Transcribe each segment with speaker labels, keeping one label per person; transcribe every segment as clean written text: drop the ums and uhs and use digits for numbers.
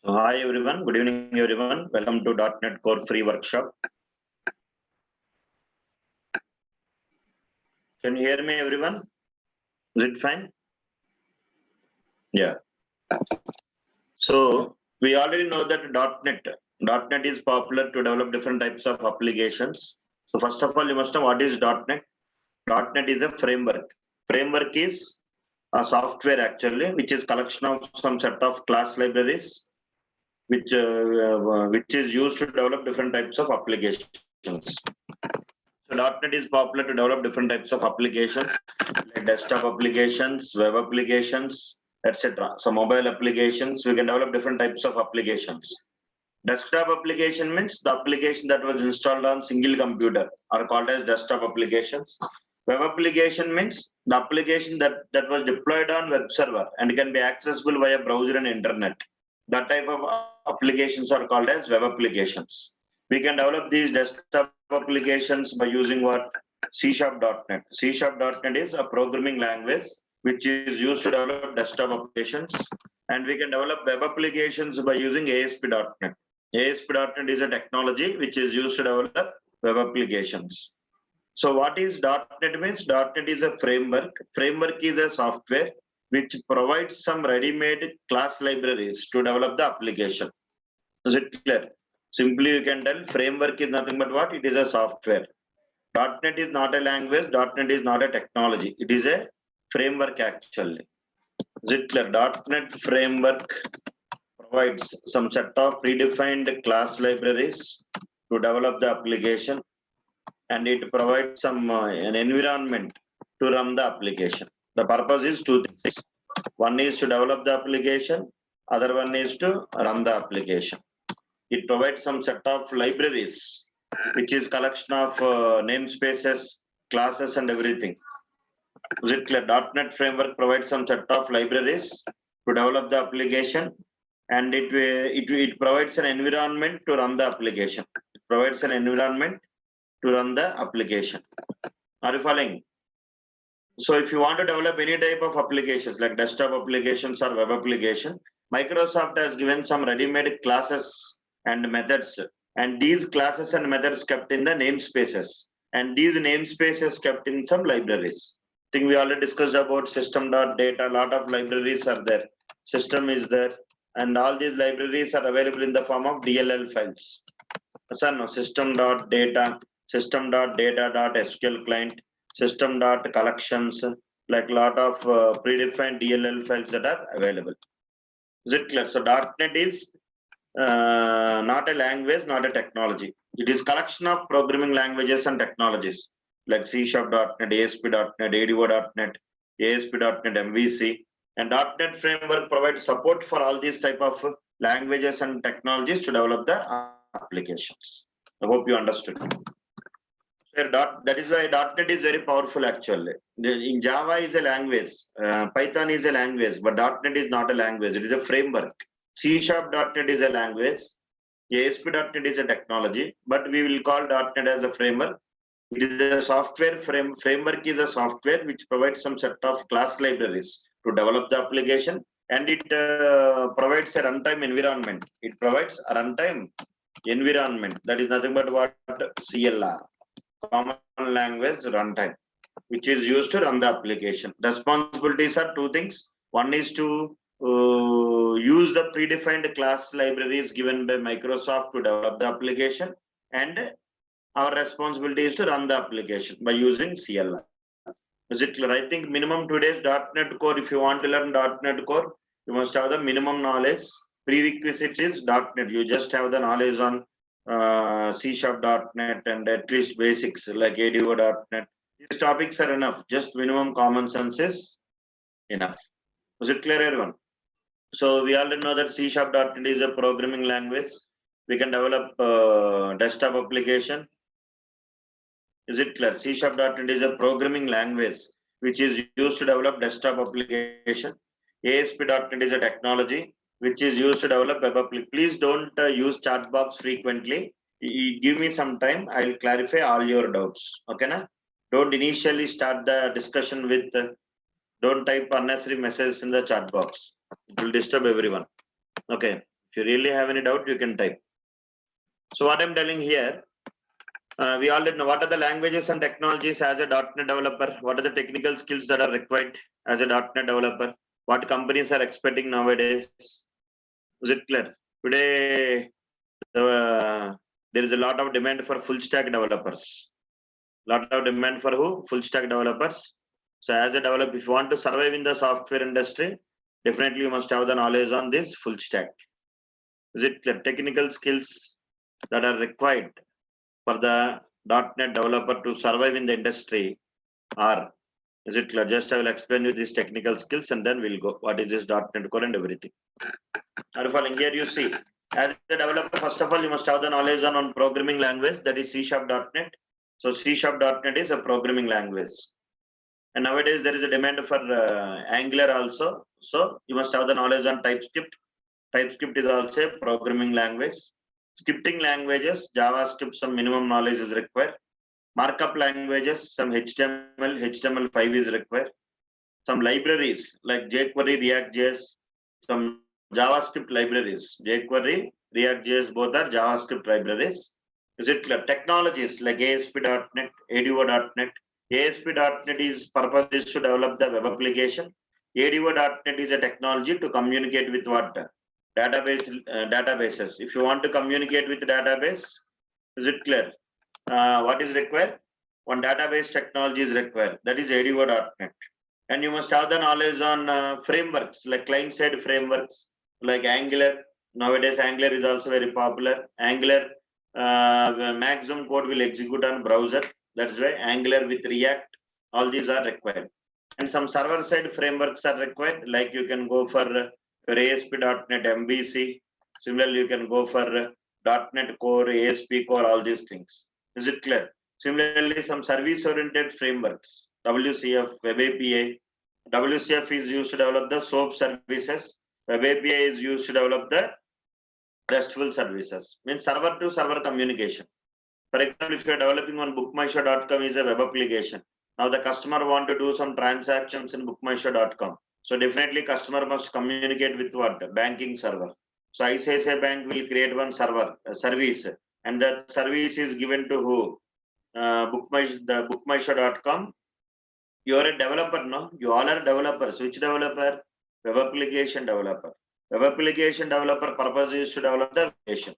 Speaker 1: So hi everyone, good evening everyone. Welcome to .NET Core Free Workshop. Can you hear me everyone? Is it fine? Yeah. So we already know that .NET is popular to develop different types of applications. So first of all, you must know what is .NET. .NET is a framework. Framework is a software actually, which is collection of some set of class libraries, which is used to develop different types of applications. So .NET is popular to develop different types of applications like desktop applications, web applications, etc. So mobile applications, we can develop different types of applications. Desktop application means the application that was installed on single computer are called as desktop applications. Web application means the application that was deployed on web server and can be accessible via browser and internet. That type of applications are called as web applications. We can develop these desktop applications by using what? C#.NET. C#.NET is a programming language which is used to develop desktop applications, and we can develop web applications by using ASP.NET. ASP.NET is a technology which is used to develop web applications. So what is .NET means? .NET is a framework. Framework is a software which provides some ready-made class libraries to develop the application. Is it clear? Simply you can tell framework is nothing but what? It is a software. .NET is not a language. .NET is not a technology. It is a framework actually. Is it clear? .NET framework provides some set of predefined class libraries to develop the application, and it provides some an environment to run the application. The purpose is two things. One is to develop the application, other one is to run the application. It provides some set of libraries, which is collection of namespaces, classes, and everything. Is it clear? .NET framework provides some set of libraries to develop the application, and it provides an environment to run the application. It provides an environment to run the application. Are you following? So if you want to develop any type of applications like desktop applications or web application, Microsoft has given some ready-made classes and methods, and these classes and methods kept in the namespaces, and these namespaces kept in some libraries. I think we already discussed about system.data. A lot of libraries are there. System is there, and all these libraries are available in the form of DLL files. So no, system.data, system.data.sql client, system.collections, like a lot of predefined DLL files that are available. Is it clear? So .NET is not a language, not a technology. It is collection of programming languages and technologies like C#.NET, ASP.NET, ADO.NET, ASP.NET, MVC, and .NET framework provides support for all these type of languages and technologies to develop the applications. I hope you understood. That is why .NET is very powerful actually. In Java is a language, Python is a language, but .NET is not a language. It is a framework. C#.NET is a language, ASP.NET is a technology, but we will call .NET as a framework. It is a software framework is a software which provides some set of class libraries to develop the application, and it provides a runtime environment. It provides a runtime environment, that is nothing but what? CLR, common language runtime, which is used to run the application. Responsibilities are two things. One is to use the predefined class libraries given by Microsoft to develop the application, and our responsibility is to run the application by using CLR. Is it clear? I think minimum today's .NET Core, if you want to learn .NET Core, you must have the minimum knowledge. Prerequisite is .NET. You just have the knowledge on C#.NET and at least basics like ADO.NET. These topics are enough. Just minimum common sense is enough. Was it clear, everyone? So we already know that C#.NET is a programming language. We can develop desktop application. Is it clear? C#.NET is a programming language which is used to develop desktop application. ASP.NET is a technology which is used to develop web application. Please don't use chat box frequently. Give me some time. I will clarify all your doubts. Okay, na? Don't initially start the discussion with. Don't type unnecessary messages in the chat box. It will disturb everyone. Okay. If If you really have any doubt, you can type. So what I'm telling here, we already know what are the languages and technologies as a .NET developer. What are the technical skills that are required as a .NET developer? What companies are expecting nowadays? Is it clear? Today, there is a lot of demand for full stack developers. Lot of demand for who? Full stack developers. So as a developer, if you want to survive in the software industry, definitely you must have the knowledge on this full stack. Is it clear? Technical skills that are required for the .NET developer to survive in the industry are, is it clear? Just I will explain you these technical skills and then we'll go. What is this .NET Core and everything. Are following? Here you see, as a developer, first of all, you must have the knowledge on programming language, that is C#.NET. So C#.NET is a programming language. And nowadays there is a demand for Angular also. So you must have the knowledge on TypeScript. TypeScript is also a programming language. Scripting languages, JavaScript, some minimum knowledge is required. Markup languages, some HTML, HTML5 is required. Some libraries like jQuery, React.js, some JavaScript libraries. jQuery, React.js, both are JavaScript libraries. Is it clear? Technologies like ASP.NET, ADO.NET. ASP.NET is purpose is to develop the web application. ADO.NET is a technology to communicate with what? Databases. If you want to communicate with the database, is it clear? What is required? One database technology is required. That is ADO.NET. And you must have the knowledge on frameworks like client-side frameworks like Angular. Nowadays, Angular is also very popular. Angular maximum code will execute on browser. That's why Angular with React, all these are required. And some server-side frameworks are required. Like you can go for ASP.NET MVC. Similarly, you can go for .NET Core, ASP Core, all these things. Is it clear? Similarly, some service-oriented frameworks, WCF, Web API. WCF is used to develop the SOAP services. Web API is used to develop the RESTful services. Means server-to-server communication. For example, if you are developing on bookmyshow.com is a web application. Now the customer want to do some transactions in bookmyshow.com. So definitely customer must communicate with what? Banking server. So ICICI Bank will create one server, a service, and that service is given to who? Bookmyshow.com. You are a developer, no? You all are developers. Which developer? Web application developer. Web application developer purpose is to develop the application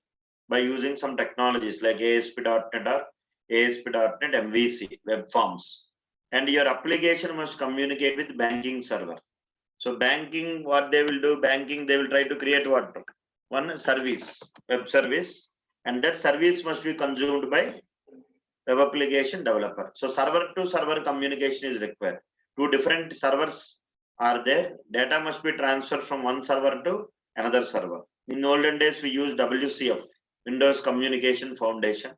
Speaker 1: by using some technologies like ASP.NET or ASP.NET MVC, web forms. And your application must communicate with banking server. So banking, what they will do, banking, they will try to create what? One service, web service, and that service must be consumed by web application developer. So server to server communication is required. Two different servers are there. Data must be transferred from one server to another server. In olden days, we used WCF, Windows Communication Foundation.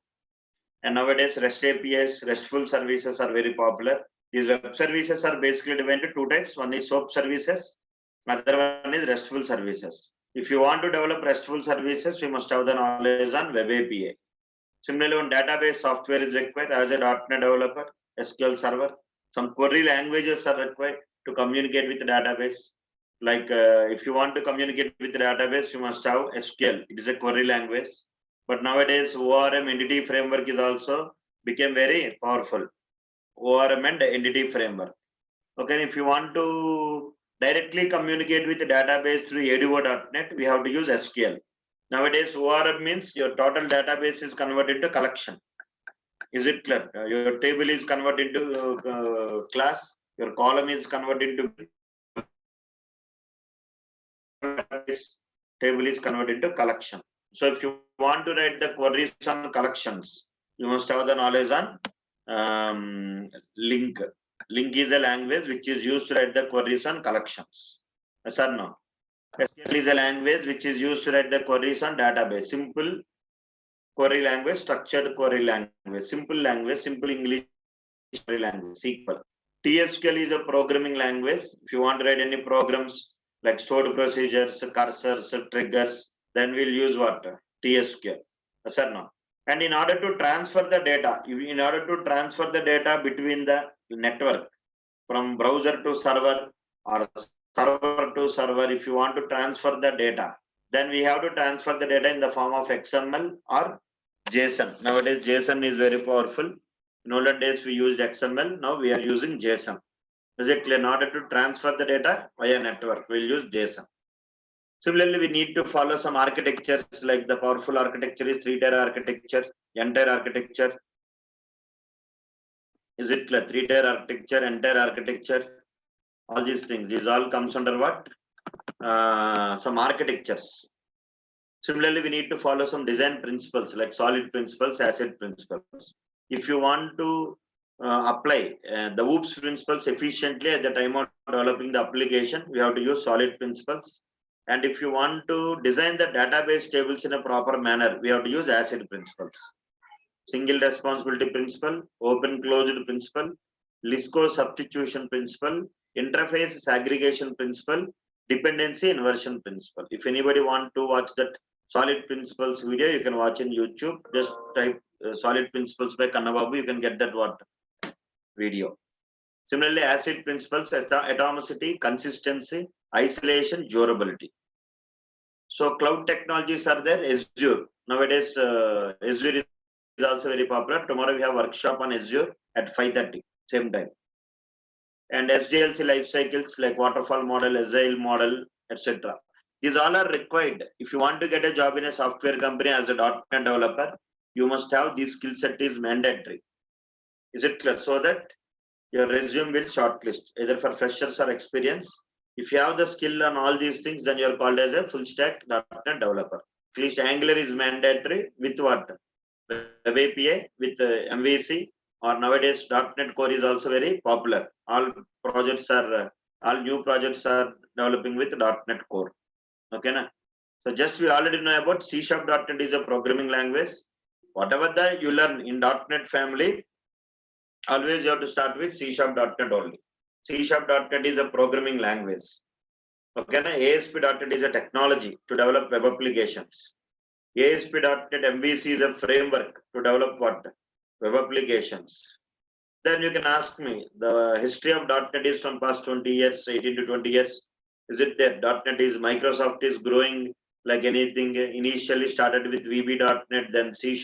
Speaker 1: And nowadays, REST APIs, RESTful services are very popular. These web services are basically divided into two types. One is SOAP services, other one is RESTful services. If you want to develop RESTful services, you must have the knowledge on Web API. Similarly, one database software is required as a .NET developer, SQL Server. Some query languages are required to communicate with the database. Like if you want to communicate with the database, you must have SQL. It is a query language. But nowadays, ORM entity framework is also became very powerful. ORM and entity framework. Okay, if you want to directly communicate with the database through ADO.NET, we have to use SQL. Nowadays, ORM means your total database is converted to collection. Is it clear? Your table is converted into class. Your column is converted into table is converted to collection. So if you want to write the queries on collections, you must have the knowledge on link. Link is a language which is used to write the queries on collections. Yes or no? SQL is a language which is used to write the queries on database. Simple query language, structured query language, simple English query language, SQL. TSQL is a programming language. If you want to write any programs like stored procedures, cursors, triggers, then we'll use what? TSQL. Yes or no? And in order to transfer the data, between the network from browser to server or server to server, if you want to transfer the data, Then we have to transfer the data in the form of XML or JSON. Nowadays, JSON is very powerful. In olden days, we used XML. Now we are using JSON. Is it clear? In order to transfer the data via network, we'll use JSON. Similarly, we need to follow some architectures like the powerful architecture is 3-tier architecture, entire architecture. Is it clear? 3-tier architecture, entire architecture, all these things. These all comes under what? Some architectures. Similarly, we need to follow some design principles like solid principles, asset principles. If you want to apply the OOPS principles efficiently at the time of developing the application, we have to use solid principles. And if you want to design the database tables in a proper manner, we have to use asset principles. Single responsibility principle, open closed principle, LISCO substitution principle, interface segregation principle, dependency inversion principle. If anybody want to watch that solid principles video, you can watch in YouTube. Just type solid principles by Kannababu, you can get that video. Similarly, asset principles, atomicity, consistency, isolation, durability. So cloud technologies are there. Azure. Nowadays, Azure is also very popular. Tomorrow we have workshop on Azure at 5:30, same time. And SDLC life cycles like waterfall model, agile model, etc. These all are required. If you want to get a job in a software company as a .NET developer, you must have this skill set is mandatory. Is it clear? So that your resume will shortlist either for freshers or experience. If you have the skill on all these things, then you're called as a full stack .NET developer. At least Angular is mandatory with what? Web API with MVC, or nowadays .NET Core is also very popular. All new projects are developing with .NET Core. Okay, na? So just we already know about C#.NET is a programming language. Whatever that you learn in .NET family, always you have to start with C#.NET only. C#.NET is a programming language. Okay, na? ASP.NET is a technology to develop web applications. ASP.NET MVC is a framework to develop what? Web applications. Then you can ask me, the history of .NET is from past 20 years, 18 to 20 years. Is it there? .NET is, Microsoft is growing like anything. Initially started with VB.NET, then C#,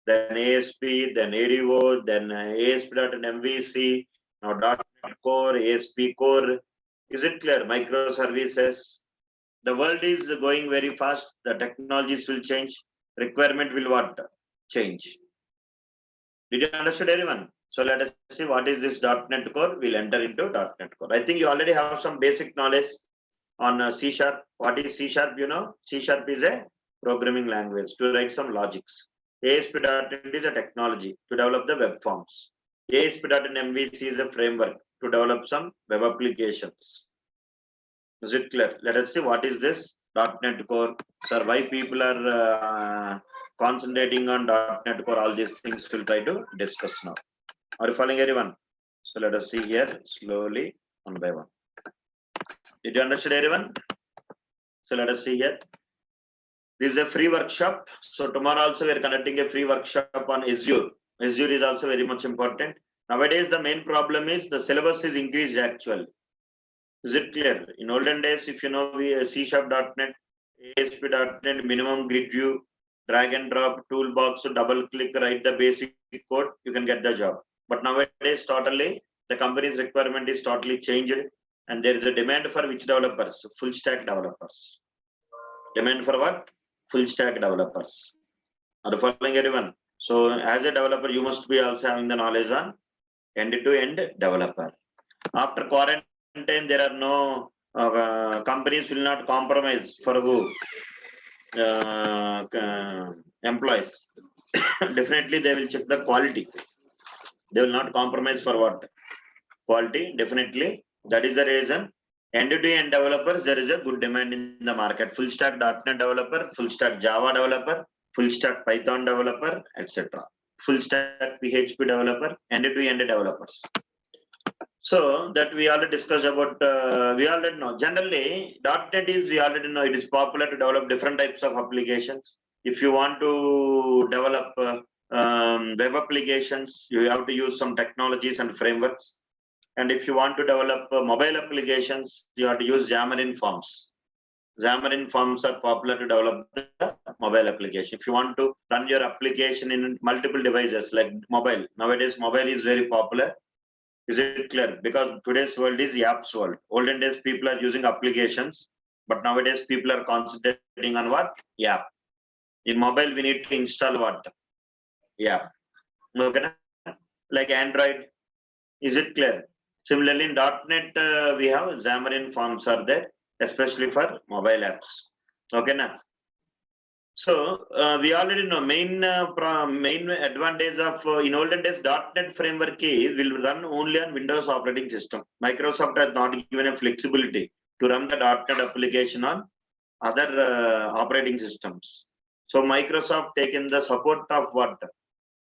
Speaker 1: then ASP, then ADO, then ASP.NET MVC, now .NET Core, ASP Core. Is it clear? Microservices. The world is going very fast. The technologies will change. Requirement will what? Change. Did you understand, everyone? So let us see what is this .NET Core. We'll enter into .NET Core. I think you already have some basic knowledge on C#. What is C#? You know, C# is a programming language to write some logics. ASP.NET is a technology to develop the web forms. ASP.NET MVC is a framework to develop some web applications. Is it clear? Let us see what is this .NET Core. Sir, why people are concentrating on .NET Core? All these things we'll try to discuss now. Are you following, everyone? So let us see here slowly, one by one. Did you understand, everyone? So let us see here. This is a free workshop. So tomorrow also we are conducting a free workshop on Azure. Azure is also very much important. Nowadays the main problem is the syllabus is increased actually. Is it clear? In olden days, if you know, we C#.NET, ASP.NET, minimum grid view, drag and drop, toolbox, double click, write the basic code, you can get the job. But nowadays, totally, the company's requirement is totally changed, and there is a demand for which developers? Full stack developers. Demand for what? Full stack developers. Are you following, everyone? So as a developer, you must be also having the knowledge on end-to-end developer. After quarantine, there are no companies will not compromise for who? Employees. Definitely they will check the quality. They will not compromise for what? Quality. Definitely. That is the reason. End-to-end developers, there is a good demand in the market. Full stack .NET developer, full stack Java developer, full stack Python developer, etc. Full stack PHP developer, end-to-end developers. So that we already discussed about, we already know. Generally, .NET is, we already know, it is popular to develop different types of applications. If you want to develop web applications, you have to use some technologies and frameworks. And if you want to develop mobile applications, you have to use Xamarin Forms. Xamarin Forms are popular to develop the mobile application. If you want to run your application in multiple devices like mobile, nowadays mobile is very popular. Is it clear? Because today's world is apps world. Olden days people are using applications, but nowadays people are concentrating on what? App. In mobile we need to install what? App. Okay. Like Android. Is it clear? Similarly, in .NET, we have Xamarin Forms are there, especially for mobile apps. Okay, now. So we already know main advantage of in olden days .NET framework will run only on Windows operating system. Microsoft has not given a flexibility to run the .NET application on other operating systems. So Microsoft taken the support of what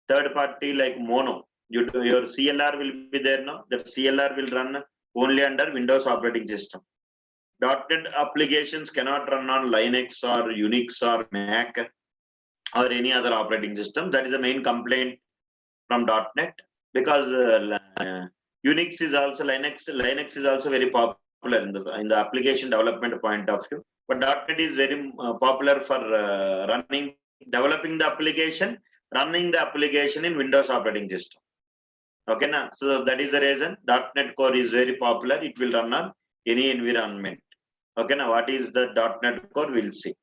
Speaker 1: third party like Mono. Your CLR will be there now. That CLR will run only under Windows operating system. .NET applications cannot run on Linux or Unix or Mac or any other operating system. That is the main complaint from .NET because Unix is also Linux is also very popular in the application development point of view. But .NET is very popular for developing the application, running the application in Windows operating system. Okay, now so that is the reason .NET Core is very popular. It will run on any environment. Okay, now what is the .NET Core? We'll see.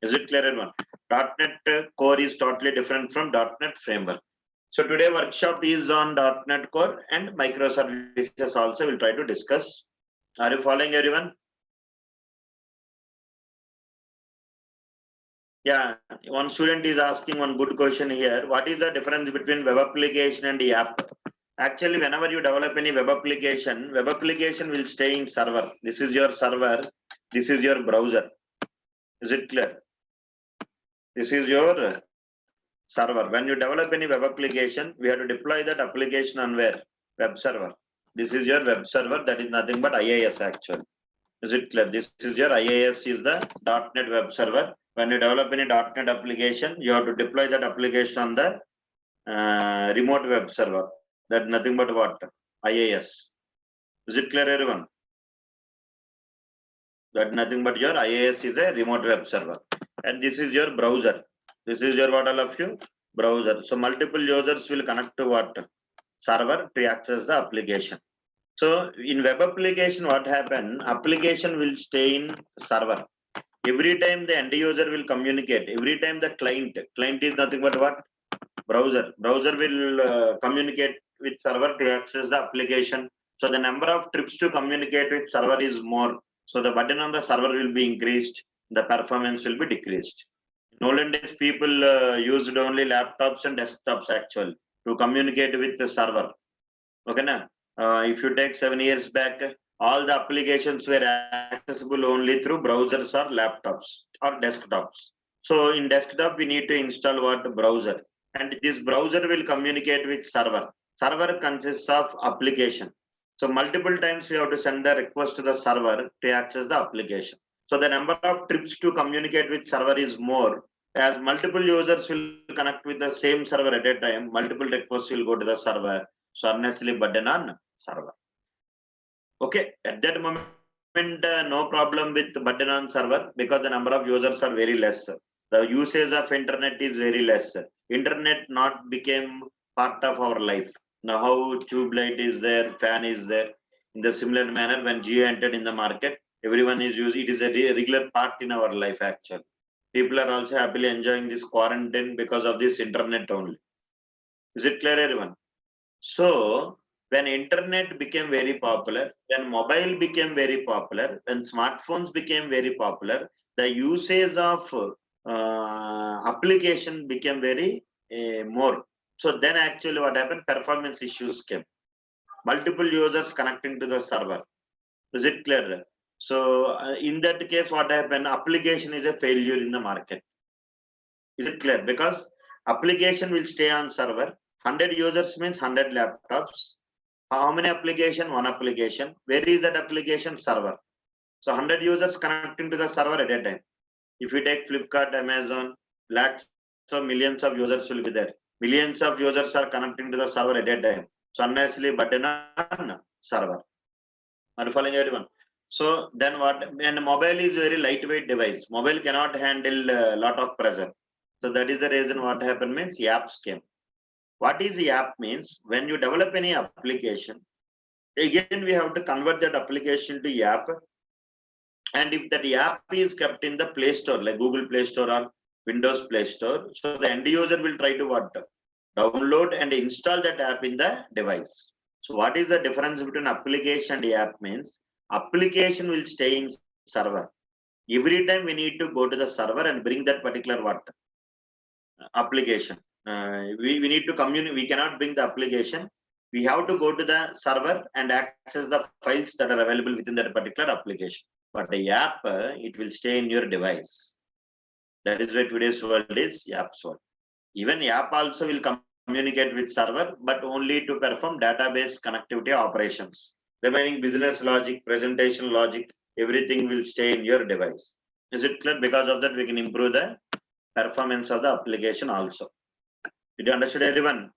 Speaker 1: Is it clear, everyone? .NET Core is totally different from .NET Framework. So today workshop is on .NET Core and microservices also we'll try to discuss. Are you following, everyone? Yeah, one student is asking one good question here. What is the difference between web application and app? Actually, whenever you develop any web application will stay in server. This is your server. This is your browser. Is it clear? This is your server. When you develop any web application, we have to deploy that application on where? Web server. This is your web server. That is nothing but IIS actually. Is it clear? This is your IIS is the .NET web server. When you develop any .NET application, you have to deploy that application on the remote web server. That nothing but what? IIS. Is it clear, everyone? That nothing but your IIS is a remote web server. And this is your browser. This is your what all of you? Browser. So multiple users will connect to what? Server to access the application. So in web application, what happen? Application will stay in server. Every time the end user will communicate, every time the client is nothing but what? Browser will communicate with server to access the application. So the number of trips to communicate with server is more. So the burden on the server will be increased. The performance will be decreased. In olden days, people used only laptops and desktops actually to communicate with the server. Okay, na? If you take 7 years back, all the applications were accessible only through browsers or laptops or desktops. So in desktop, we need to install what? Browser. And this browser will communicate with server. Server consists of application. So multiple times we have to send the request to the server to access the application. So the number of trips to communicate with server is more. As multiple users will connect with the same server at a time, multiple requests will go to the server. So unnecessarily burden on server. Okay, at that moment, no problem with burden on server because the number of users are very less. The usage of internet is very less. Internet not became part of our life. Now how tube light is there, fan is there. In the similar manner, when Jio entered in the market, everyone is using it is a regular part in our life actually. People are also happily enjoying this quarantine because of this internet only. Is it clear, everyone? So when internet became very popular, when mobile became very popular, when smartphones became very popular, the usage of application became very more. So then actually what happened? Performance issues came. Multiple users connecting to the server. Is it clear? So in that case, what happened? Application is a failure in the market. Is it clear? Because application will stay on server. 100 users means 100 laptops. How many application? One application. Where is that application? Server. So 100 users connecting to the server at a time. If you take Flipkart, Amazon, lakhs of millions of users will be there. Millions of users are connecting to the server at a time. So unnecessarily burden on server. Are you following, everyone? So then what? And mobile is very lightweight device. Mobile cannot handle a lot of pressure. So that is the reason what happened means apps came. What is the app means? When you develop any application, again we have to convert that application to app. And if that app is kept in the Play Store, like Google Play Store or Windows Play Store, so the end user will try to what? Download and install that app in the device. So what is the difference between application and app means? Application will stay in server. Every time we need to go to the server and bring that particular what? Application. We need to communicate. We cannot bring the application. We have to go to the server and access the files that are available within that particular application. But the app, it will stay in your device. That is why today's world is apps world. Even app also will communicate with server, but only to perform database connectivity operations. Remaining business logic, presentation logic, everything will stay in your device. Is it clear? Because of that, we can improve the performance of the application also. Did you understand, everyone?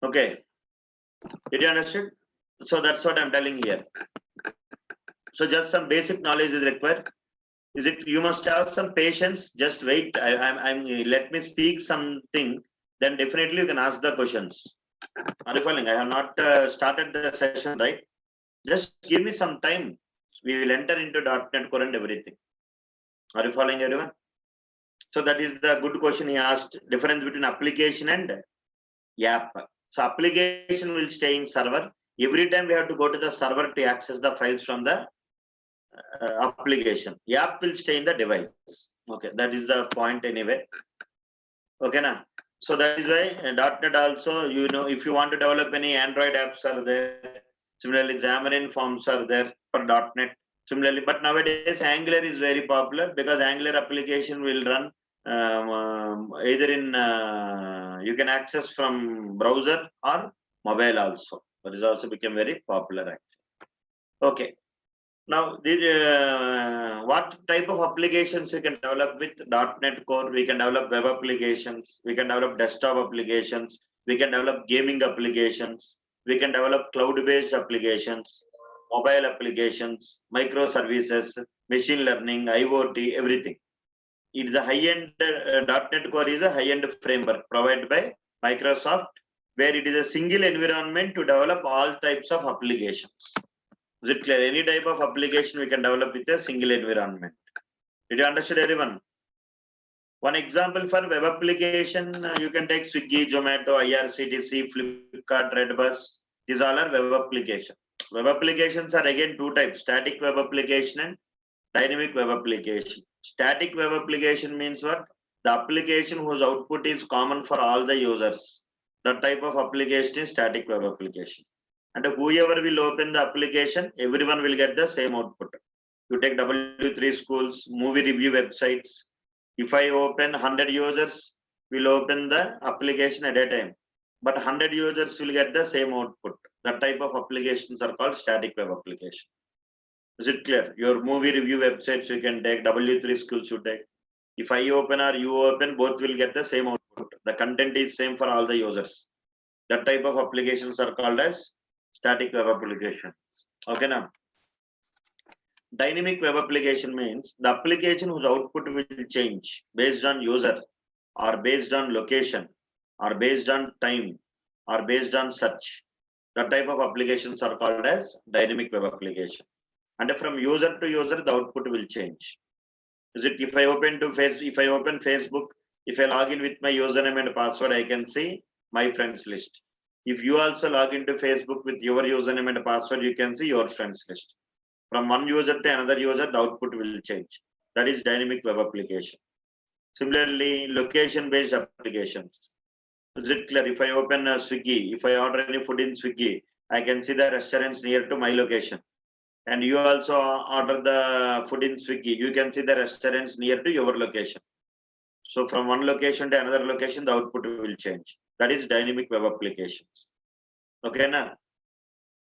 Speaker 1: Okay. Did you understand? So that's what I'm telling here. So just some basic knowledge is required. Is it? You must have some patience. Just wait. I'm. Let me speak something. Then definitely you can ask the questions. Are you following? I have not started the session, right? Just give me some time. We will enter into .NET Core and everything. Are you following, everyone? So that is the good question he asked. Difference between application and app. So application will stay in server. Every time we have to go to the server to access the files from the application. App will stay in the device. Okay, that is the point anyway. Okay, now. So that is why .NET also, you know, if you want to develop any Android apps are there. Similarly, Xamarin Forms are there for .NET. Similarly, but nowadays Angular is very popular because Angular application will run either in you can access from browser or mobile also. That is also become very popular actually. Okay. Now, what type of applications we can develop with .NET Core? We can develop web applications. We can develop desktop applications. We can develop gaming applications. We can develop cloud-based applications, mobile applications, microservices, machine learning, IoT, everything. It is a high-end .NET Core is a high-end framework provided by Microsoft, where it is a single environment to develop all types of applications. Is it clear? Any type of application we can develop with a single environment. Did you understand, everyone? One example for web application, you can take Swiggy, Zomato, IRCTC, Flipkart, Redbus. These all are web applications. Web applications are again two types: static web application and dynamic web application. Static web application means what? The application whose output is common for all the users. That type of application is static web application. And whoever will open the application, everyone will get the same output. You take W3 schools, movie review websites. If I open 100 users, will open the application at a time. But 100 users will get the same output. That type of applications are called static web application. Is it clear? Your movie review websites you can take, W3 schools you take. If I open or you open, both will get the same output. The content is same for all the users. That type of applications are called as static web applications. Okay, now. Dynamic web application means the application whose output will change based on user or based on location or based on time or based on search. That type of applications are called as dynamic web application. And from user to user, the output will change. Is it if I open Facebook, if I log in with my username and password, I can see my friends list. If you also log into Facebook with your username and password, you can see your friends list. From one user to another user, the output will change. That is dynamic web application. Similarly, location-based applications. Is it clear? If I open Swiggy, if I order any food in Swiggy, I can see the restaurants near to my location. And you also order the food in Swiggy, you can see the restaurants near to your location. So from one location to another location, the output will change. That is dynamic web applications. Okay, now.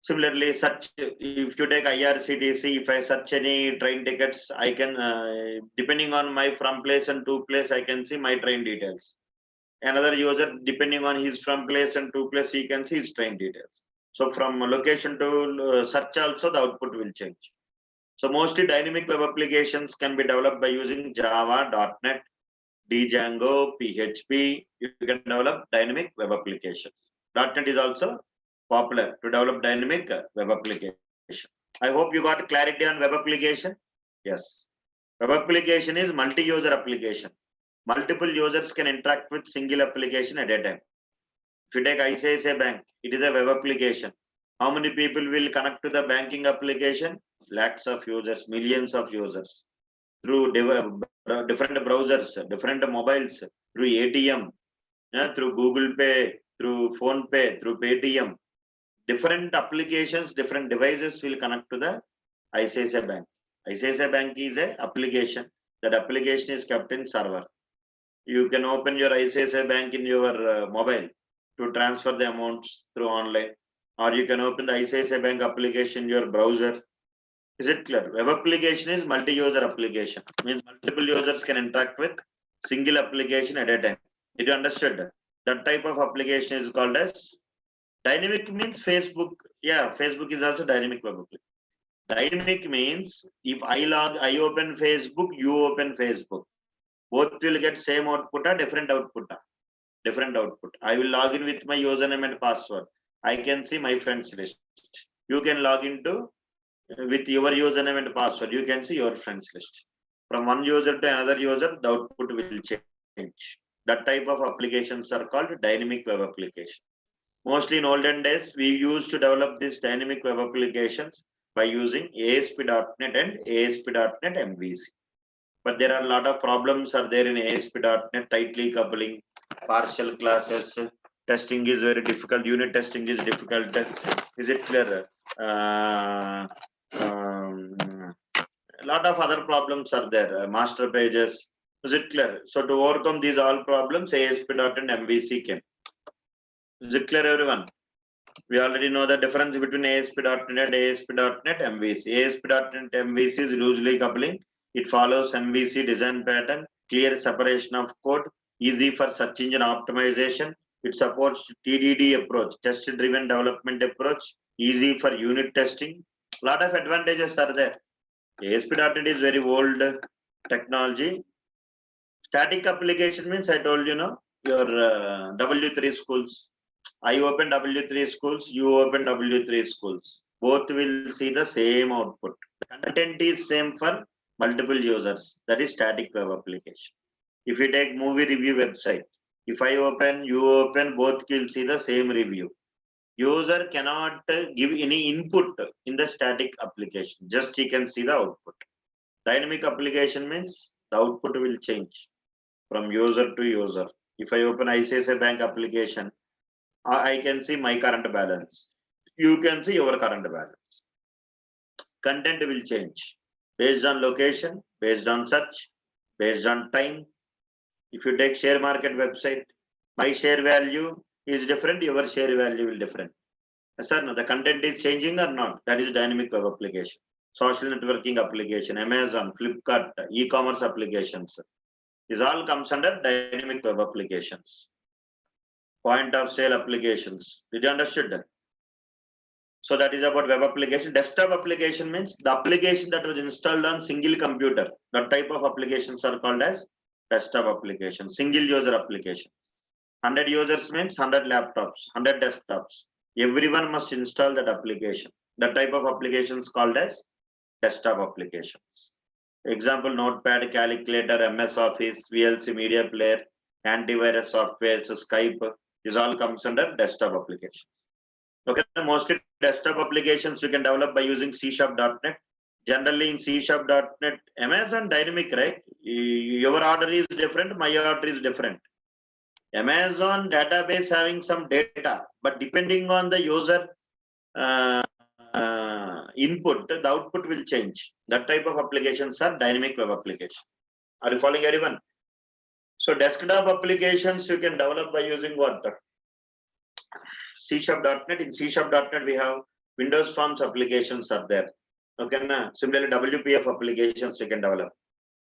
Speaker 1: Similarly, search, if you take IRCTC, if I search any train tickets, I can, depending on my from place and to place, I can see my train details. Another user, depending on his from place and to place, he can see his train details. So from location to search also, the output will change. So mostly dynamic web applications can be developed by using Java, .NET, Django, PHP. You can develop dynamic web applications. .NET is also popular to develop dynamic web application. I hope you got clarity on web application. Yes. Web application is multi-user application. Multiple users can interact with single application at a time. If you take ICICI Bank, it is a web application. How many people will connect to the banking application? Lakhs of users, millions of users through different browsers, different mobiles, through ATM, through Google Pay, through Phone Pay, through Paytm. Different applications, different devices will connect to the ICICI Bank. ICICI Bank is a application. That application is kept in server. You can open your ICICI Bank in your mobile to transfer the amounts through online, or you can open the ICICI Bank application in your browser. Is it clear? Web application is multi-user application. Means multiple users can interact with single application at a time. Did you understood? That type of application is called as dynamic. Means Facebook. Yeah, Facebook is also dynamic web application. Dynamic means if I open Facebook, you open Facebook. Both will get same output or different output. Different output. I will log in with my username and password. I can see my friends list. You can log into with your username and password. You can see your friends list. From one user to another user, the output will change. That type of applications are called dynamic web application. Mostly in olden days, we used to develop these dynamic web applications by using ASP.NET and ASP.NET MVC. But there are a lot of problems are there in ASP.NET, tightly coupling, partial classes, testing is very difficult, unit testing is difficult. Is it clear? A lot of other problems are there, master pages. Is it clear? So to overcome these all problems, ASP.NET MVC came. Is it clear, everyone? We already know the difference between ASP.NET and ASP.NET MVC. ASP.NET MVC is loosely coupling. It follows MVC design pattern, clear separation of code, easy for search engine optimization. It supports TDD approach, test-driven development approach, easy for unit testing. A lot of advantages are there. ASP.NET is very old technology. Static application means I told you, your W3 schools. I open W3 schools, you open W3 schools. Both will see the same output. The content is same for multiple users. That is static web application. If you take movie review website, if I open, you open, both will see the same review. User cannot give any input in the static application. Just he can see the output. Dynamic application means the output will change from user to user. If I open ICICI Bank application, I can see my current balance. You can see your current balance. Content will change based on location, based on search, based on time. If you take share market website, my share value is different, your share value will different. Sir, no, the content is changing or not? That is dynamic web application. Social networking application, Amazon, Flipkart, e-commerce applications. This all comes under dynamic web applications. Point of sale applications. Did you understand that? So that is about web application. Desktop application means the application that was installed on single computer. That type of applications are called as desktop application, single user application. 100 users means 100 laptops, 100 desktops. Everyone must install that application. That type of applications called as desktop applications. Example, Notepad, Calculator, MS Office, VLC Media Player, antivirus software, so Skype. This all comes under desktop application. Okay, mostly desktop applications we can develop by using C#.NET. Generally in C#.NET, Amazon dynamic, right? Your order is different, my order is different. Amazon database having some data, but depending on the user input, the output will change. That type of applications are dynamic web application. Are you following, everyone? So desktop applications you can develop by using what? C#.NET. In C#.NET we have Windows Forms applications are there. Okay, similarly WPF applications you can develop.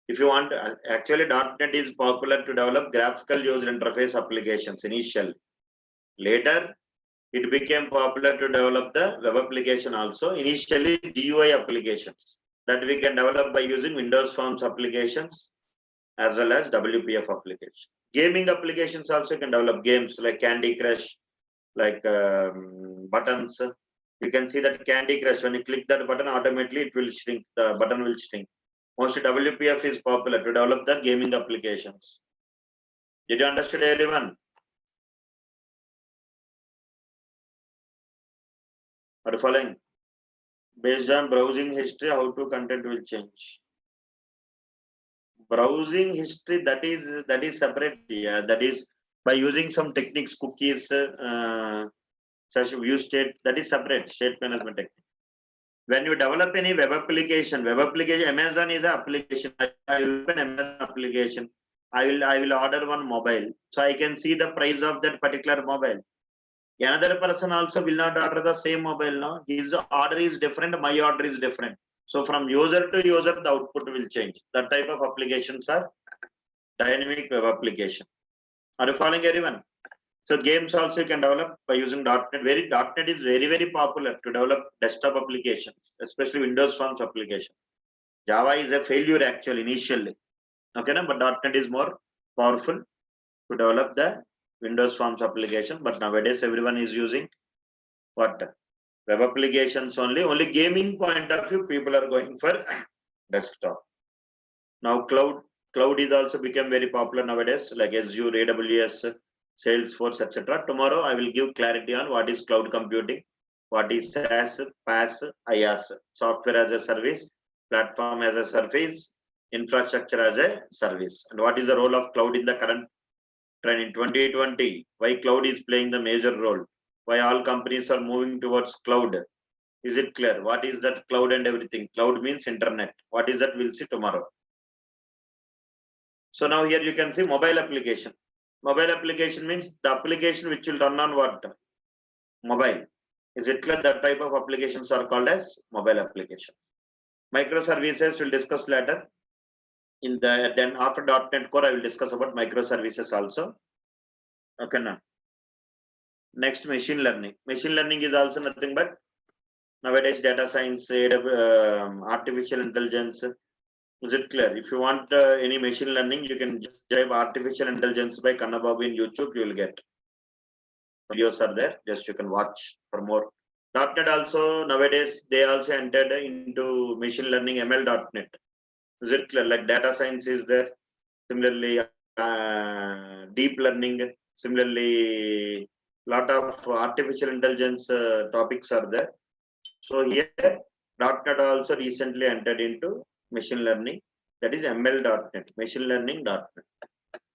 Speaker 1: If you want, actually .NET is popular to develop graphical user interface applications initially. Later, it became popular to develop the web application also. Initially, GUI applications that we can develop by using Windows Forms applications as well as WPF applications. Gaming applications also can develop games like Candy Crush, like buttons. You can see that Candy Crush, when you click that button, automatically it will shrink, the button will shrink. Mostly WPF is popular to develop the gaming applications. Did you understand, everyone? Are you following? Based on browsing history, how to content will change. Browsing history, that is separate. Yeah, that is by using some techniques, cookies, such view state, that is separate state management technique. When you develop any web application, Amazon is an application. I will open Amazon application. I will order one mobile, so I can see the price of that particular mobile. Another person also will not order the same mobile. No, his order is different. My order is different. So from user to user, the output will change. That type of applications are dynamic web application. Are you following, everyone? So games also you can develop by using .NET. .NET is very popular to develop desktop applications, especially Windows Forms application. Java is a failure actually initially. Okay, no? But .NET is more powerful to develop the Windows Forms application. But nowadays everyone is using what? Web applications only. Only gaming point of view, people are going for desktop. Now cloud is also become very popular nowadays, like Azure, AWS, Salesforce, etc. Tomorrow I will give clarity on what is cloud computing, what is SaaS, PaaS, IaaS, software as a service, platform as a service, infrastructure as a service, and what is the role of cloud in the current trend in 2020. Why cloud is playing the major role? Why all companies are moving towards cloud? Is it clear? What is that cloud and everything? Cloud means internet. What is that? We'll see tomorrow. So now here you can see mobile application. Mobile application means the application which will run on what? Mobile. Is it clear? That type of applications are called as mobile application. Microservices we'll discuss later. Then after .NET Core, I will discuss about microservices also. Okay, now. Next, machine learning. Machine learning is also nothing but nowadays data science, artificial intelligence. Is it clear? If you want any machine learning, you can just type artificial intelligence by Kannababu in YouTube. You will get videos are there. Just you can watch for more. .NET also nowadays they also entered into machine learning ML.NET. Is it clear? Like data science is there. Similarly, deep learning. Similarly, lot of artificial intelligence topics are there. So here .NET also recently entered into machine learning, that is ML.NET, machine learning.NET.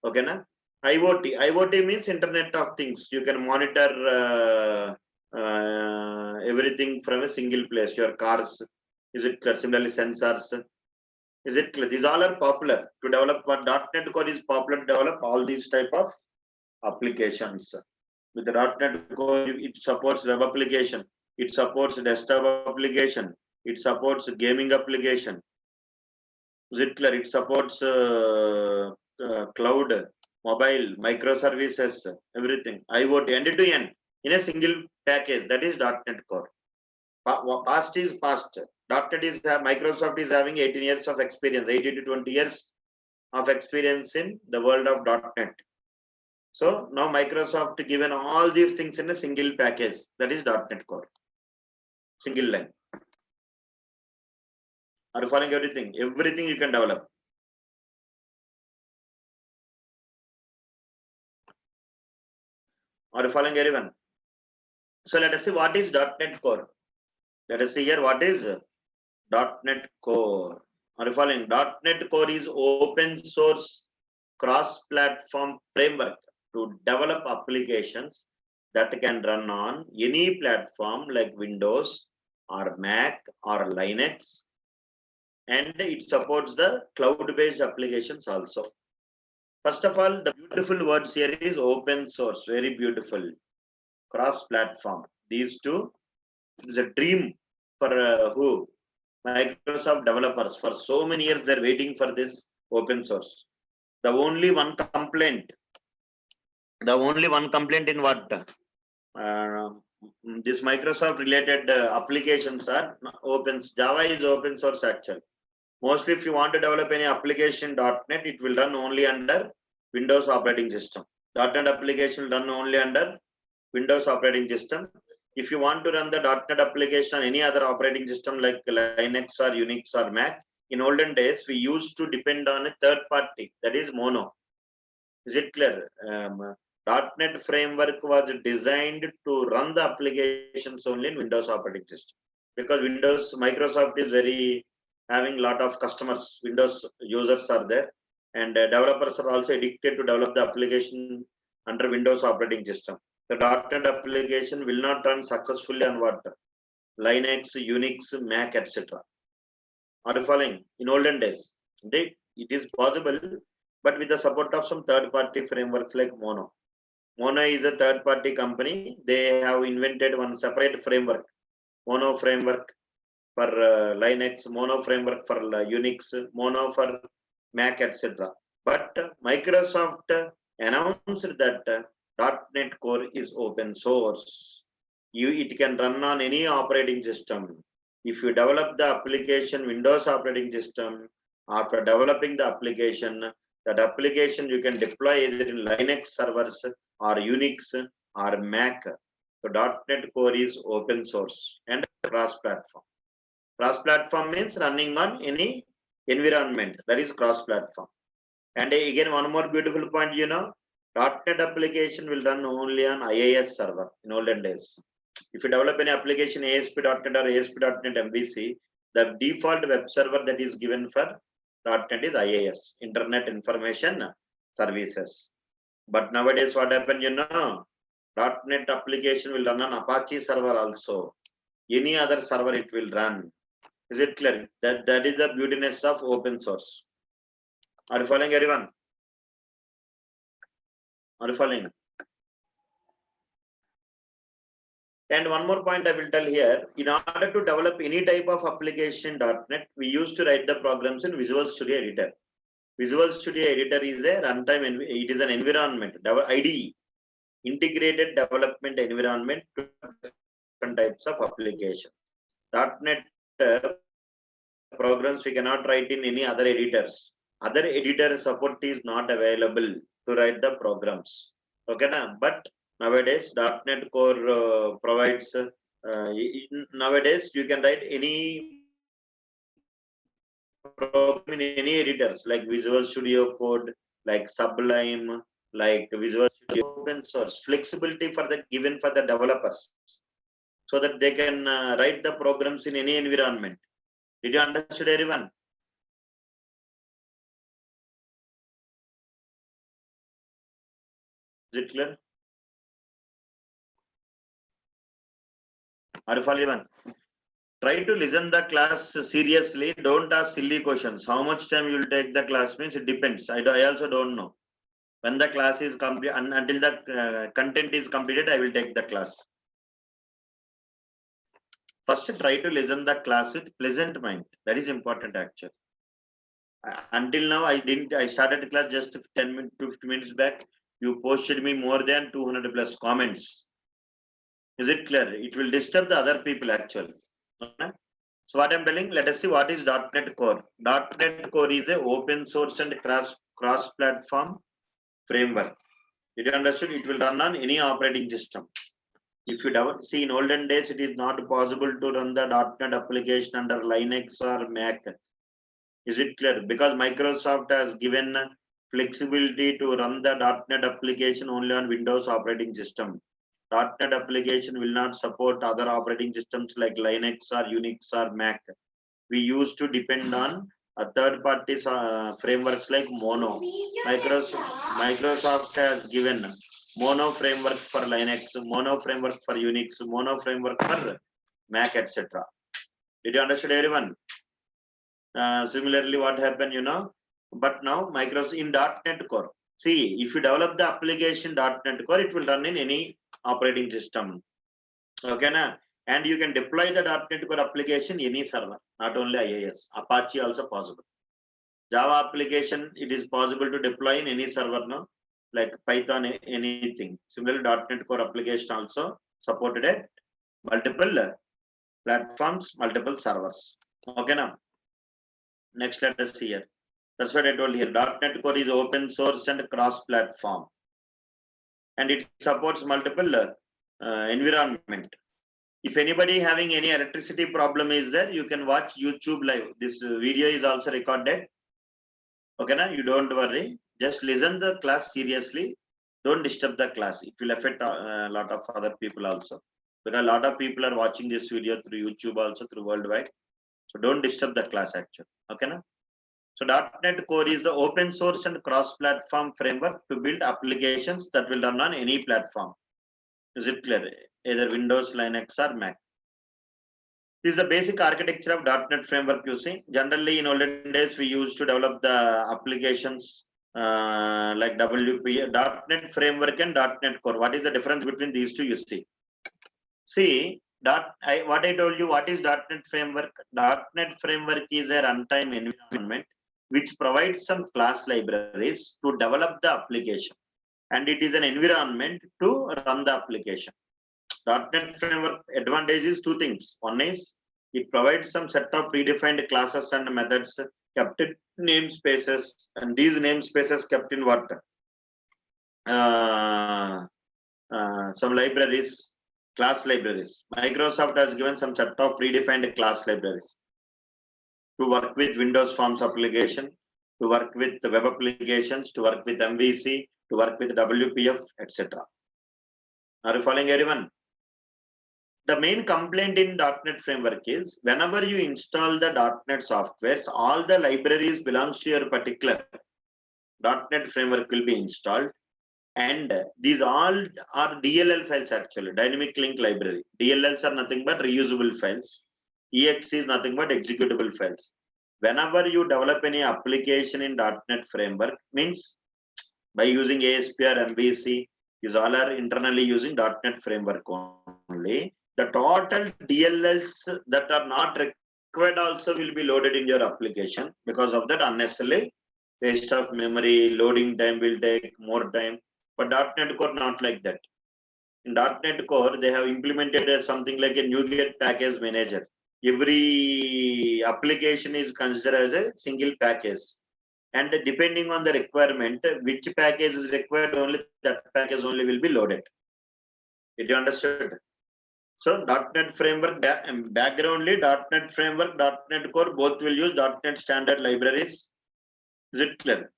Speaker 1: Okay, na? IoT means Internet of Things. You can monitor everything from a single place. Your cars, is it clear? Similarly, sensors, is it clear? These all are popular to develop. But .NET Core is popular to develop all these type of applications. With the .NET Core, it supports web application, it supports desktop application, it supports gaming application. Is it clear? It supports cloud, mobile, microservices, everything. IoT, end to end in a single package. That is .NET Core. Past is past. .NET is Microsoft is having 18 years of experience, 18 to 20 years of experience in the world of .NET. So now Microsoft given all these things in a single package. That is .NET Core. Single line. Are you following everything? Everything you can develop. Are you following, everyone? So let us see what is .NET Core. Let us see here what is .NET Core. Are you following? .NET Core is open source cross-platform framework to develop applications that can run on any platform like Windows or Mac or Linux, and it supports the cloud-based applications also. First of all, the beautiful words here is open source, very beautiful. Cross-platform. These two is a dream for who? Microsoft developers. For so many years, they're waiting for this. open source. The only one complaint in what this Microsoft related applications are open. Java is open source actually. Mostly if you want to develop any application .NET, it will run only under Windows operating system. .NET application run only under Windows operating system. If you want to run the .NET application on any other operating system like Linux or Unix or Mac, in olden days we used to depend on a third party, that is Mono. Is it clear? .NET framework was designed to run the applications only in Windows operating system, because Microsoft is very having lot of customers, Windows users are there, and developers are also addicted to develop the application under Windows operating system. The .NET application will not run successfully on what? Linux, Unix, Mac, etc. Are you following? In olden days, it is possible, but with the support of some third-party frameworks like Mono. Mono is a third-party company. They have invented one separate framework, Mono framework for Linux, Mono framework for Unix, Mono for Mac, etc. But Microsoft announced that .NET Core is open source. It can run on any operating system. If you develop the application, Windows operating system, after developing the application, that application you can deploy either in Linux servers or Unix or Mac. So .NET Core is open source and cross-platform. Cross-platform means running on any environment, that is cross-platform. And again, one more beautiful point, .NET application will run only on IIS server in olden days. If you develop any application ASP.NET or ASP.NET MVC, the default web server that is given for .NET is IIS, Internet Information Services. But nowadays what happened, .NET application will run on Apache server also. Any other server it will run. Is it clear? That is the beautiness of open source. Are you following, everyone? Are you following? And one more point I will tell here. In order to develop any type of application in .NET, we used to write the programs in Visual Studio Editor. Visual Studio Editor is a runtime, it is an environment, IDE, integrated development environment to different types of application. .NET programs we cannot write in any other editors. Other editor support is not available to write the programs. Okay, na? But nowadays .NET Core provides. Nowadays you can write any program in any editors like Visual Studio Code, like Sublime, like Visual Studio open source. Flexibility for the given for the developers, so that they can write the programs in any environment. Did you understand, everyone? Is it clear? Are you following? Try to listen the class seriously. Don't ask silly questions. How much time you will take the class means it depends. I also don't know. When the class is complete, until the content is completed, I will take the class. First, try to listen the class with pleasant mind. That is important actually. Until now, I started the class just 10 minutes, 50 minutes back. You posted me more than 200 plus comments. Is it clear? It will disturb the other people actually. Okay? So what I'm telling, let us see what is .NET Core. .NET Core is a open source and cross-platform framework. Did you understand? It will run on any operating system. If you see, in olden days, it is not possible to run the .NET application under Linux or Mac. Is it clear? Because Microsoft has given flexibility to run the .NET application only on Windows operating system. .NET application will not support other operating systems like Linux or Unix or Mac. We used to depend on third-party frameworks like Mono. Microsoft has given Mono framework for Linux, Mono framework for Unix, Mono framework for Mac, etc. Did you understand, everyone? Similarly, what happened, but now Microsoft in .NET Core. See, if you develop the application .NET Core, it will run in any operating system. Okay, na? And you can deploy the .NET Core application any server, not only IIS. Apache also possible. Java application, it is possible to deploy in any server now, like Python, anything. Similarly, .NET Core application also supported at multiple platforms, multiple servers. Okay, now next let us see here. That's what I told here. .NET Core is open source and cross-platform, and it supports multiple environment. If anybody having any electricity problem is there, you can watch YouTube live. This video is also recorded. Okay, now you don't worry. Just listen the class seriously. Don't disturb the class. It will affect a lot of other people also, because a lot of people are watching this video through YouTube also, through worldwide. So don't disturb the class actually. Okay, now. So .NET Core is the open source and cross-platform framework to build applications that will run on any platform. Is it clear? Either Windows, Linux, or Mac. This is the basic architecture of .NET framework you see. Generally, in olden days, we used to develop the applications like WP, .NET framework and .NET Core. What is the difference between these two, you see? See, what I told you, what is .NET framework? .NET framework is a runtime environment which provides some class libraries to develop the application. And it is an environment to run the application. .NET framework advantage is two things. One is it provides some set of predefined classes and methods kept in namespaces, and these namespaces kept in what? Some libraries, class libraries. Microsoft has given some set of predefined class libraries to work with Windows Forms application, to work with the web applications, to work with MVC, to work with WPF, etc. Are you following everyone? The main complaint in .NET framework is whenever you install the .NET softwares, all the libraries belongs to your particular .NET framework will be installed, and these all are DLL files actually, dynamic link library. DLLs are nothing but reusable files. EX is nothing but executable files. Whenever you develop any application in .NET framework, means by using ASP or MVC, these all are internally using .NET framework only. The total DLLs that are not required also will be loaded in your application. Because of that, unnecessarily waste of memory, loading time will take more time. But .NET Core not like that. In .NET Core, they have implemented something like a NuGet package manager. Every application is considered as a single package, and depending on the requirement, which package is required, only that package only will be loaded. Did you understand? So .NET framework, backgroundly .NET framework, .NET Core, both will use .NET standard libraries. Is it clear?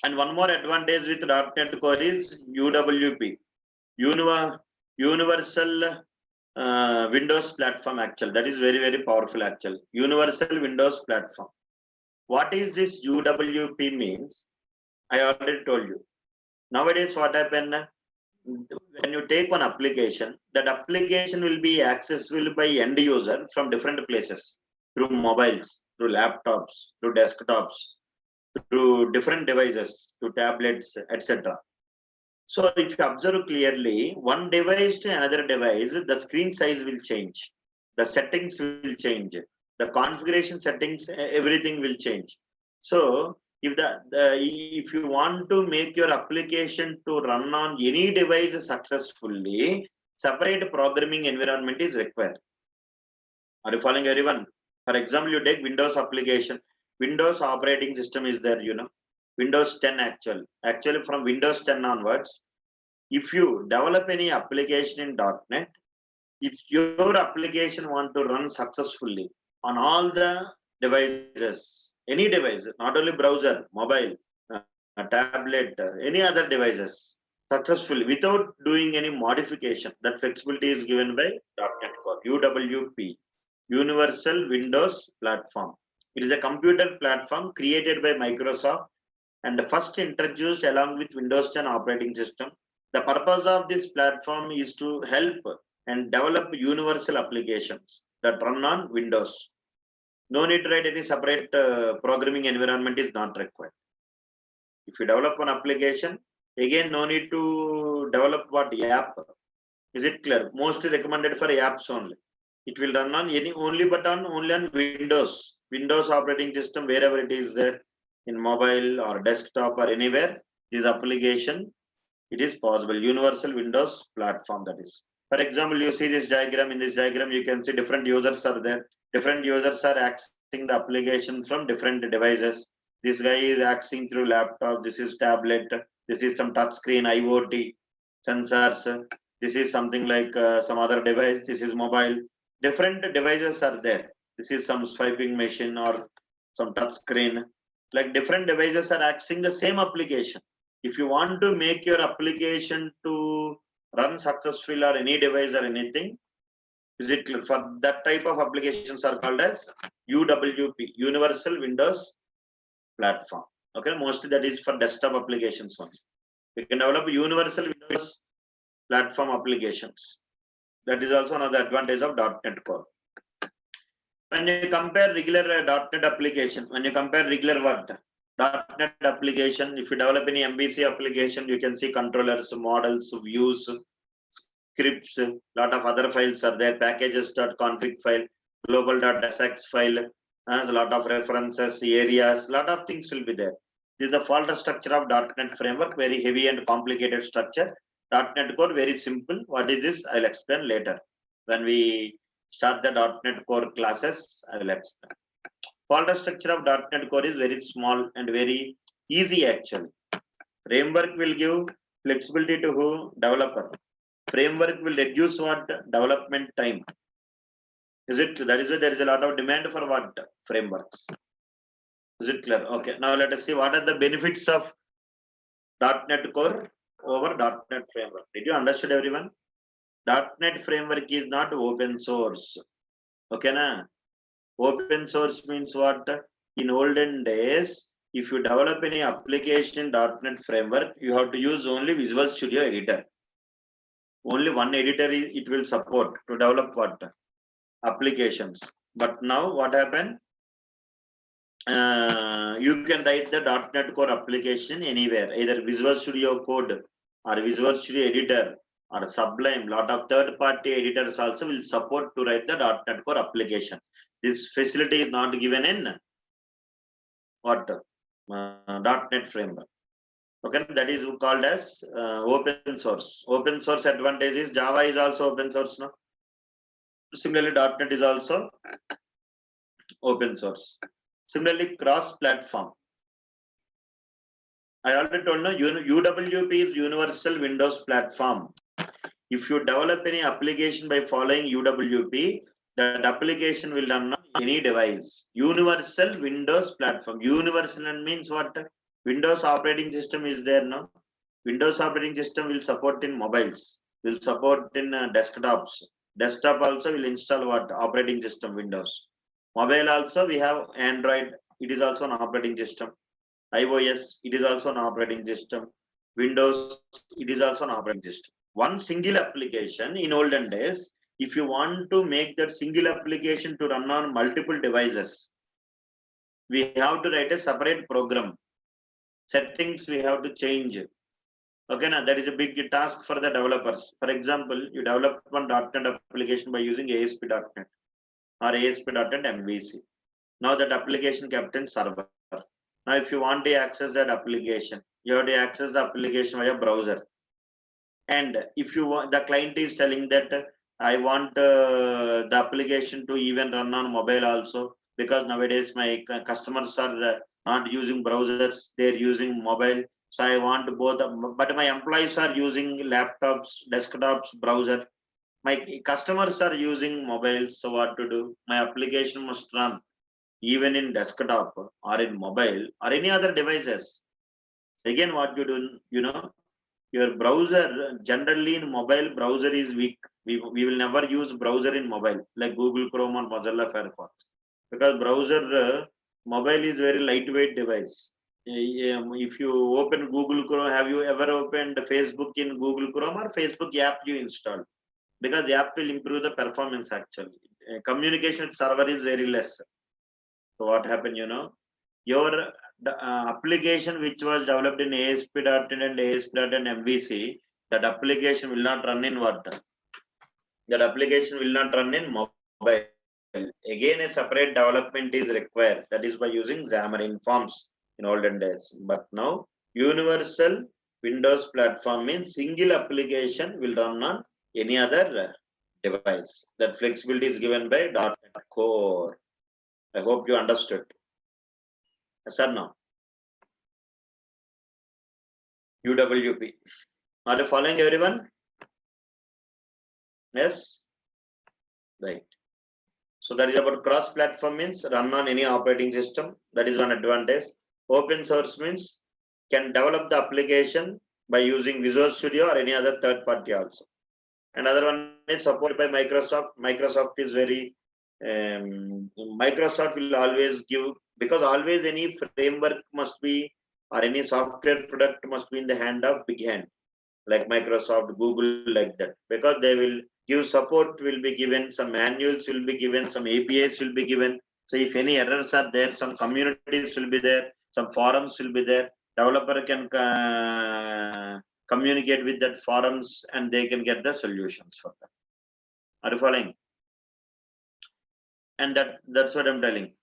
Speaker 1: And one more advantage with .NET Core is UWP, Universal Windows Platform actual. That is very, very powerful actual. Universal Windows Platform. What is this UWP means? I already told you. Nowadays, what happened? When you take one application, that application will be accessible by end user from different places, through mobiles, through laptops, through desktops, through different devices, to tablets, etc. So if you observe clearly, one device to another device, the screen size will change, the settings will change, the configuration settings, everything will change. So if you want to make your application to run on any device successfully, separate programming environment is required. Are you following everyone? For example, you take Windows application. Windows operating system is there, Windows 10 actually from Windows 10 onwards, if you develop any application in .NET, if your application want to run successfully on all the devices, any device, not only browser, mobile, tablet, any other devices, successfully without doing any modification, that flexibility is given by .NET Core, UWP, Universal Windows Platform. It is a computer platform created by Microsoft and first introduced along with Windows 10 operating system. The purpose of this platform is to help and develop universal applications that run on Windows. No need to write any separate programming environment is not required. If you develop one application, again no need to develop what app. Is it clear? Mostly recommended for apps only. It will run on only on Windows operating system, wherever it is there. in mobile or desktop or anywhere. This application, it is possible. Universal Windows platform, that is. For example, you see this diagram. In this diagram, you can see different users are there. Different users are accessing the application from different devices. This guy is accessing through laptop. This is tablet. This is some touch screen IoT sensors. This is something like some other device. This is mobile. Different devices are there. This is some swiping machine or some touch screen. Like different devices are accessing the same application. If you want to make your application to run successful or any device or anything, is it clear? For that type of applications are called as UWP, Universal Windows Platform. Okay, mostly that is for desktop applications only. We can develop Universal Windows Platform applications. That is also another advantage of .NET Core. When you compare regular .NET application, when you compare regular what? .NET application, if you develop any MVC application, you can see controllers, models, views, scripts, lot of other files are there, packages.config file, global.sx file, a lot of references, areas, lot of things will be there. This is the folder structure of .NET framework, very heavy and complicated structure. .NET Core, very simple. What is this? I'll explain later. When we start the .NET Core classes, I will explain. Folder structure of .NET Core is very small and very easy actually. Framework will give flexibility to who? Developer. Framework will reduce what? Development time. Is it? That is why there is a lot of demand for what? Frameworks. Is it clear? Okay. Now let us see what are the benefits of .NET Core over .NET Framework. Did you understand everyone? .NET Framework is not open source. Okay, na? Open source means what? In olden days, if you develop any application .NET Framework, you have to use only Visual Studio Editor. Only one editor it will support to develop what? Applications. But now what happened? You can write the .NET Core application anywhere, either Visual Studio Code or Visual Studio Editor or Sublime. Lot of third-party editors also will support to write the .NET Core application. This facility is not given in what? .NET Framework. Okay, that is called as open source. Open source advantage is Java is also open source now. Similarly, .NET is also open source. Similarly, cross-platform. I already told you, UWP is Universal Windows Platform. If you develop any application by following UWP, that application will run on any device. Universal Windows Platform. Universal means what? Windows operating system is there now. Windows operating system will support in mobiles, will support in desktops. Desktop also will install what? Operating system Windows. Mobile also we have Android. It is also an operating system. iOS, it is also an operating system. Windows, it is also an operating system. One single application in olden days, if you want to make that single application to run on multiple devices, we have to write a separate program. Settings we have to change. Okay, now that is a big task for the developers. For example, you develop one .NET application by using ASP.NET or ASP.NET MVC. Now that application kept in server. Now, if you want to access that application, you have to access the application via browser. And if you want, the client is telling that I want the application to even run on mobile also, because nowadays my customers are not using browsers, they're using mobile. So I want both, but my employees are using laptops, desktops, browser. My customers are using mobiles. So what to do? My application must run even in desktop or in mobile or any other devices. Again, what you do, your browser, generally in mobile, browser is weak. We will never use browser in mobile like Google Chrome or Mozilla Firefox, because browser mobile is very lightweight device. If you open Google Chrome, have you ever opened Facebook in Google Chrome or Facebook app you install? Because the app will improve the performance actually. Communication with server is very less. So what happened, your application which was developed in ASP.NET and ASP.NET MVC, that application will not run in what? That application will not run in mobile. Again, a separate development is required. That is by using Xamarin Forms. in olden days. But now universal Windows platform means single application will run on any other device. That flexibility is given by .NET Core. I hope you understood. Yes or no? UWP. Are you following everyone? Yes? Right. So that is about cross-platform means run on any operating system. That is one advantage. Open source means can develop the application by using Visual Studio or any other third party also. Another one is supported by Microsoft. Microsoft is very Microsoft will always give, because always any framework must be or any software product must be in the hand of big hand like Microsoft, Google, like that, because they will give support, will be given, some manuals will be given, some APIs will be given. So if any errors are there, some communities will be there, some forums will be there. Developer can communicate with that forums and they can get the solutions for that. Are you following? And that's what I'm telling.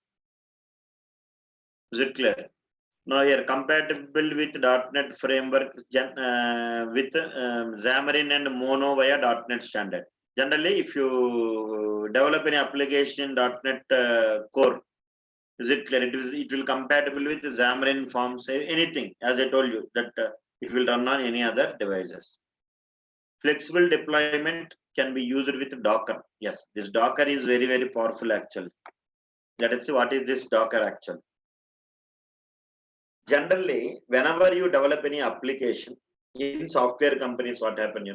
Speaker 1: Is it clear? Now here compatible with .NET framework with Xamarin and Mono via .NET standard. Generally, if you develop any application in .NET Core, is it clear? It will compatible with Xamarin Forms, anything. As I told you that it will run on any other devices. Flexible deployment can be used with Docker. Yes, this Docker is very, very powerful actually. Let us see what is this Docker actually. Generally, whenever you develop any application in software companies, what happen,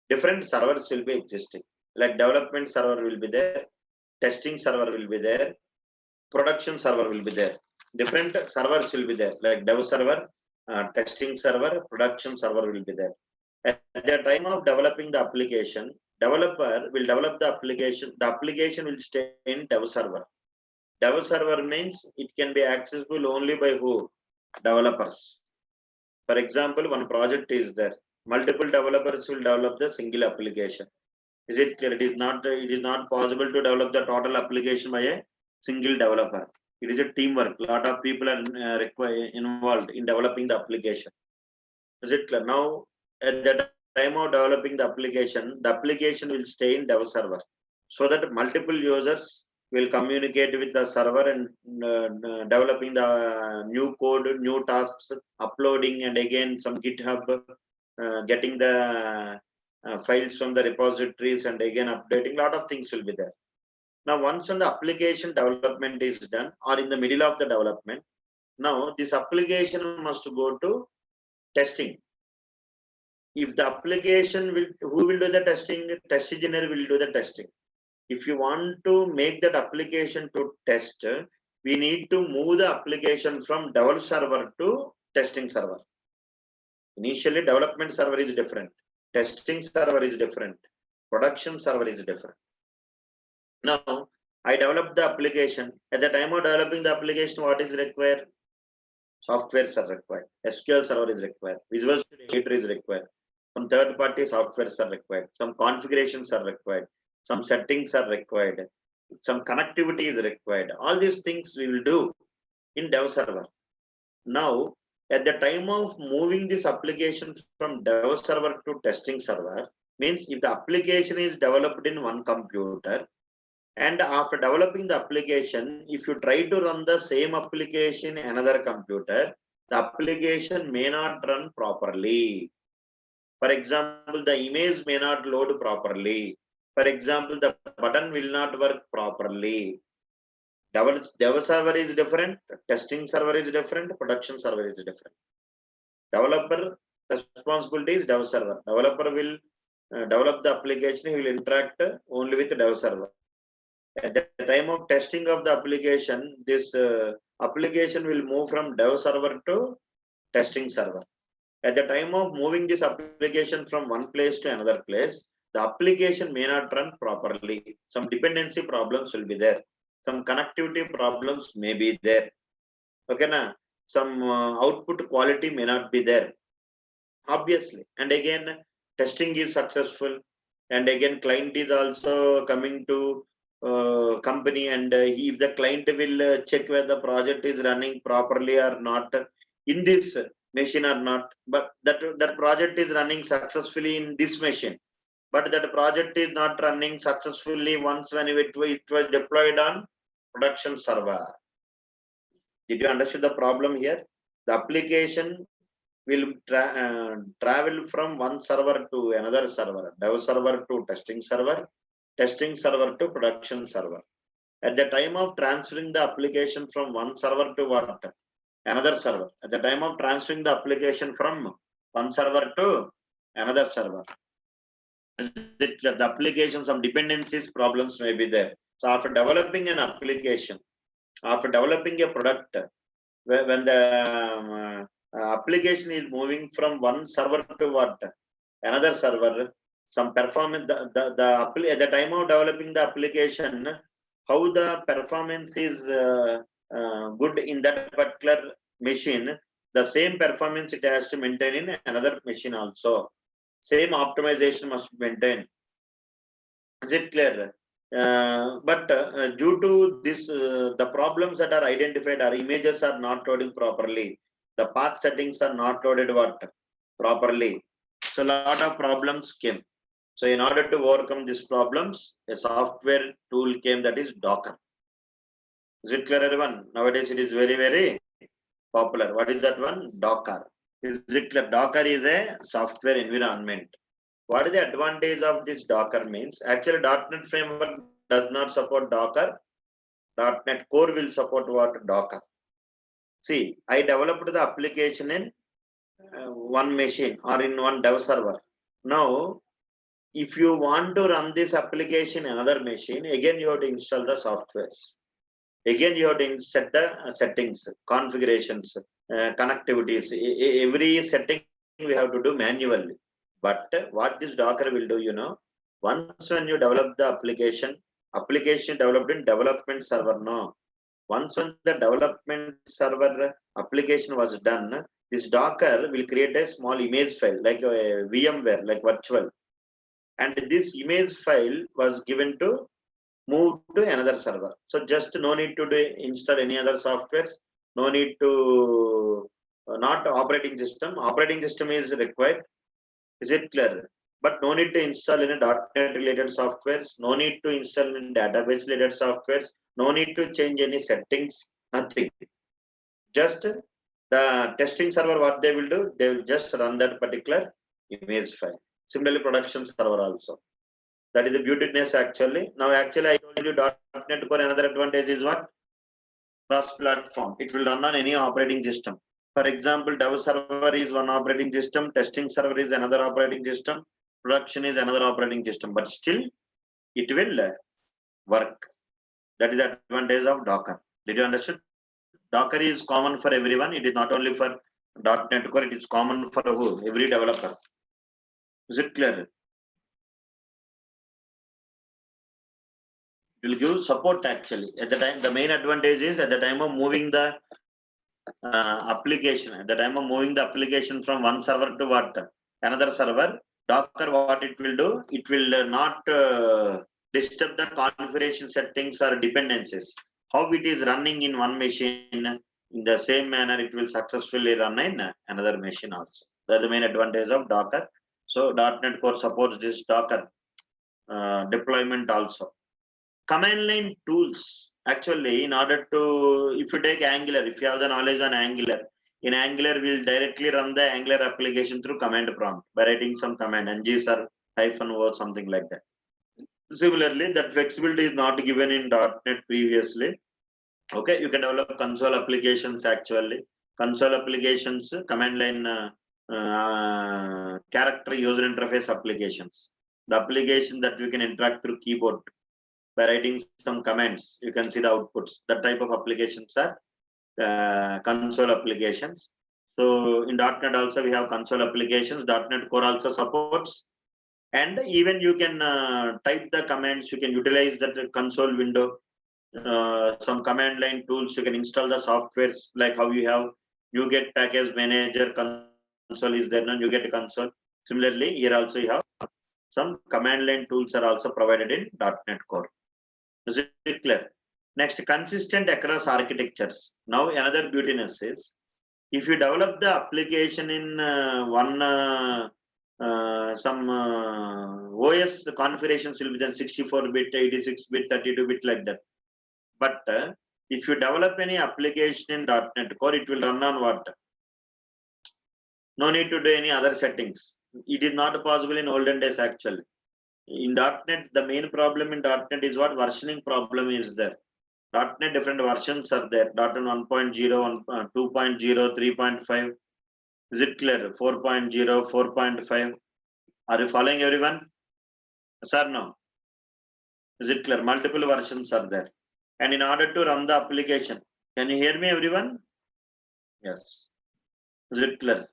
Speaker 1: different servers will be existing. Like development server will be there, testing server will be there, production server will be there. Different servers will be there, like dev server, testing server, production server will be there. At the time of developing the application, developer will develop the application. The application will stay in dev server. Dev server means it can be accessible only by who? Developers. For example, one project is there. Multiple developers will develop the single application. Is it clear? It is not possible to develop the total application by a single developer. It is a teamwork. A lot of people are involved in developing the application. Is it clear? Now, at the time of developing the application will stay in dev server, so that multiple users will communicate with the server and developing the new code, new tasks, uploading, and again some GitHub, getting the files from the repositories, and again updating. Lot of things will be there. Now, once when the application development is done or in the middle of the development, now this application must go to testing. If the application will, who will do the testing? Test engineer will do the testing. If you want to make that application to test, we need to move the application from dev server to testing server. Initially, development server is different, testing server is different, production server is different. Now, I developed the application. At the time of developing the application, what is required? Softwares are required. SQL server is required. Visual Studio is required. Some third-party softwares are required. Some configurations are required. Some settings are required. Some connectivity is required. All these things we will do in dev server. Now, at the time of moving this application from dev server to testing server, means if the application is developed in one computer, and after developing the application, if you try to run the same application in another computer, the application may not run properly. For example, the image may not load properly. For example, the button will not work properly. Dev server is different, testing server is different, production server is different. Developer responsibility is dev server. Developer will develop the application, he will interact only with the dev server. At the time of testing of the application, this application will move from dev server to testing server. At the time of moving this application from one place to another place, the application may not run properly. Some dependency problems will be there. Some connectivity problems may be there. Okay, na? Some output quality may not be there. Obviously. And again, testing is successful. And again, client is also coming to company, and if the client will check whether the project is running properly or not in this machine or not, but that project is running successfully in this machine, but that project is not running successfully once when it was deployed on production server. Did you understand the problem here? The application will travel from one server to another server, dev server to testing server to production server. At the time of transferring the application from one server to what? Another server. At the time of transferring the application from one server to another server, the application, some dependencies problems may be there. So after developing an application, after developing a product, when the application is moving from one server to what? Another server, some performance, at the time of developing the application, how the performance is good in that particular machine, the same performance it has to maintain in another machine also. Same optimization must be maintained. Is it clear? But due to this, the problems that are identified, our images are not loading properly. The path settings are not loaded what? Properly. So a lot of problems came. So in order to overcome these problems, a software tool came, that is Docker. Is it clear, everyone? Nowadays it is very, very popular. What is that one? Docker. Is it clear? Docker is a software environment. What is the advantage of this Docker means? Actually, .NET framework does not support Docker. .NET Core will support what? Docker. See, I developed the application in one machine or in one dev server. Now, if you want to run this application in another machine, again you have to install the softwares. Again, you have to set the settings, configurations, connectivities. Every setting we have to do manually. But what this Docker will do, once when you develop the application developed in development server, no. Once when the development server application was done, this Docker will create a small image file like a VMware, like virtual. And this image file was given to move to another server. So just no need to install any other softwares, no need to not operating system. Operating system is required. Is it clear? But no need to install any .NET related softwares, no need to install any database related softwares, no need to change any settings, nothing. Just the testing server, what they will do, they will just run that particular image file. Similarly, production server also. That is the beautiness actually. Now actually I told you .NET Core, another advantage is what? Cross-platform. It will run on any operating system. For example, dev server is one operating system, testing server is another operating system, production is another operating system, but still it will work. That is the advantage of Docker. Did you understand? Docker is common for everyone. It is not only for .NET Core, it is common for who? Every developer. Is it clear? It will give support actually. At the time, the main advantage is at the time of moving the application, at the time of moving the application from one server to what? Another server, Docker, what it will do? It will not disturb the configuration settings or dependencies. How it is running in one machine, in the same manner, it will successfully run in another machine also. That's the main advantage of Docker. So .NET Core supports this Docker deployment also. Command line tools. Actually, in order to, if you take Angular, if you have the knowledge on Angular, in Angular, we'll directly run the Angular application through command prompt by writing some command, -r -o, something like that. Similarly, that flexibility is not given in .NET previously. Okay, you can develop console applications actually. Console applications, command line character user interface applications. The application that we can interact through keyboard by writing some commands, you can see the outputs. That type of applications are console applications. So in .NET also we have console applications. .NET Core also supports, and even you can type the commands. You can utilize that console window. Some command line tools. You can install the softwares like how you have. You get package manager console is there. Now you get a console. Similarly, here also you have some command line tools are also provided in .NET Core. Is it clear? Next, consistent across architectures. Now, another beautiness is, if you develop the application in some OS, the configurations will be then 64-bit, 86-bit, 32-bit like that. But if you develop any application in .NET Core, it will run on what? No need to do any other settings. It is not possible in olden days actually. In .NET, the main problem in .NET is what? Versioning problem is there. .NET different versions are there. .NET 1.0, 2.0, 3.5. Is it clear? 4.0, 4.5. Are you following everyone? Yes or no? Is it clear? Multiple versions are there. And in order to run the application, can you hear me everyone? Yes. Is it clear?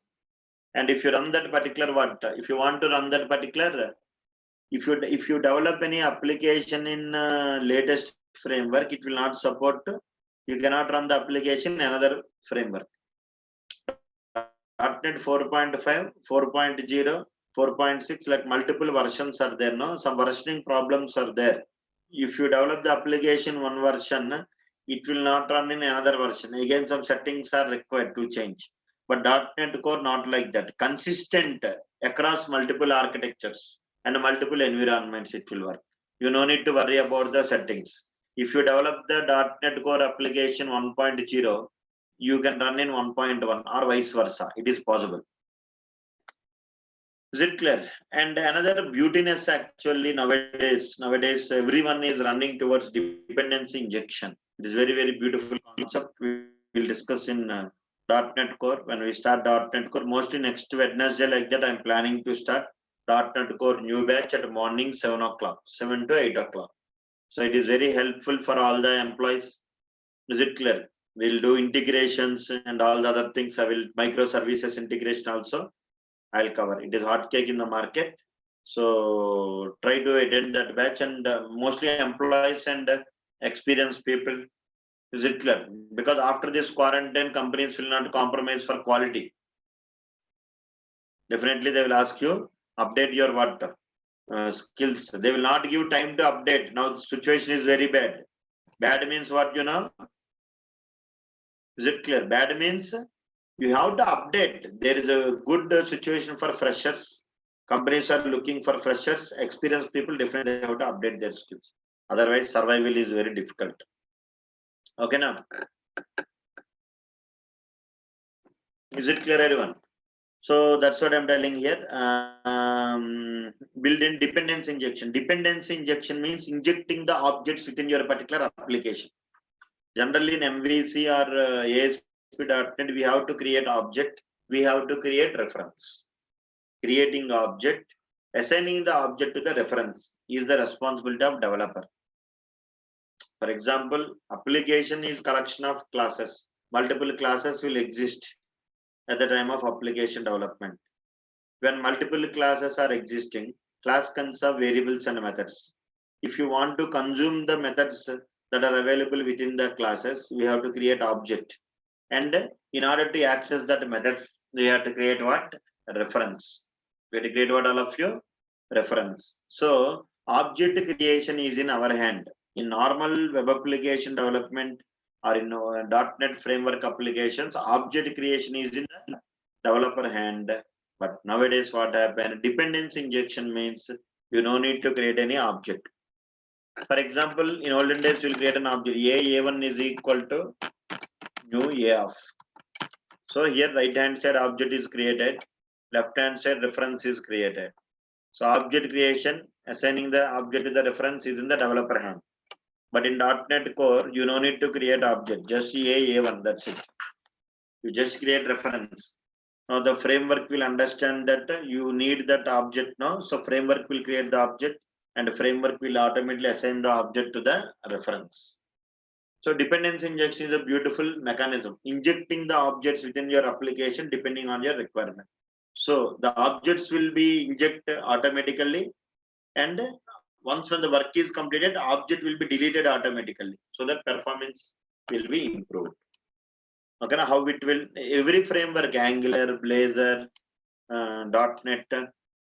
Speaker 1: And if you run that particular what? If you want to run that particular, if you develop any application in latest framework, it will not support. You cannot run the application in another framework. .NET 4.5, 4.0, 4.6, like multiple versions are there. No, some versioning problems are there. If you develop the application one version, it will not run in another version. Again, some settings are required to change. But .NET Core not like that. Consistent across multiple architectures and multiple environments, it will work. You no need to worry about the settings. If you develop the .NET Core application 1.0, you can run in 1.1 or vice versa. It is possible. Is it clear? And another beautiness actually nowadays everyone is running towards dependency injection. It is very, very beautiful concept. We will discuss in .NET Core when we start .NET Core. Mostly next Wednesday like that, I'm planning to start .NET Core new batch at morning 7 o'clock, 7 to 8 o'clock. So it is very helpful for all the employees. Is it clear? We'll do integrations and all the other things. I will microservices integration also. I'll cover. It is hot cake in the market. So try to attend that batch, and mostly employees and experienced people. Is it clear? Because after this quarantine, companies will not compromise for quality. Definitely they will ask you, update your what skills. They will not give time to update. Now the situation is very bad. Bad means what, you know? Is it clear? Bad means you have to update. There is a good situation for freshers. Companies are looking for freshers, experienced people. Definitely they have to update their skills. Otherwise, survival is very difficult. Okay, now. Is it clear, everyone? So that's what I'm telling here. Built-in dependency injection. Dependency injection means injecting the objects within your particular application. Generally, in MVC or ASP.NET, we have to create object. We have to create reference. Creating object, assigning the object to the reference is the responsibility of developer. For example, application is collection of classes. Multiple classes will exist at the time of application development. When multiple classes are existing, class consists of variables and methods. If you want to consume the methods that are available within the classes, we have to create object. And in order to access that method, we have to create what? A reference. We have to create what, all of you? Reference. So object creation is in our hand. In normal web application development or in .NET framework applications, object creation is in the developer hand. But nowadays what happened? Dependency injection means you no need to create any object. For example, in olden days, you'll create an object. A1 is equal to new A of. So here right hand side object is created, left hand side reference is created. So object creation, assigning the object to the reference is in the developer hand. But in .NET Core, you no need to create object, just A1, that's it. You just create reference. Now the framework will understand that you need that object now. So framework will create the object and the framework will automatically assign the object to the reference. So dependency injection is a beautiful mechanism, injecting the objects within your application depending on your requirement. So the objects will be injected automatically, and once when the work is completed, object will be deleted automatically, so that performance will be improved. Okay, now how it will, every framework, Angular, Blazor, .NET,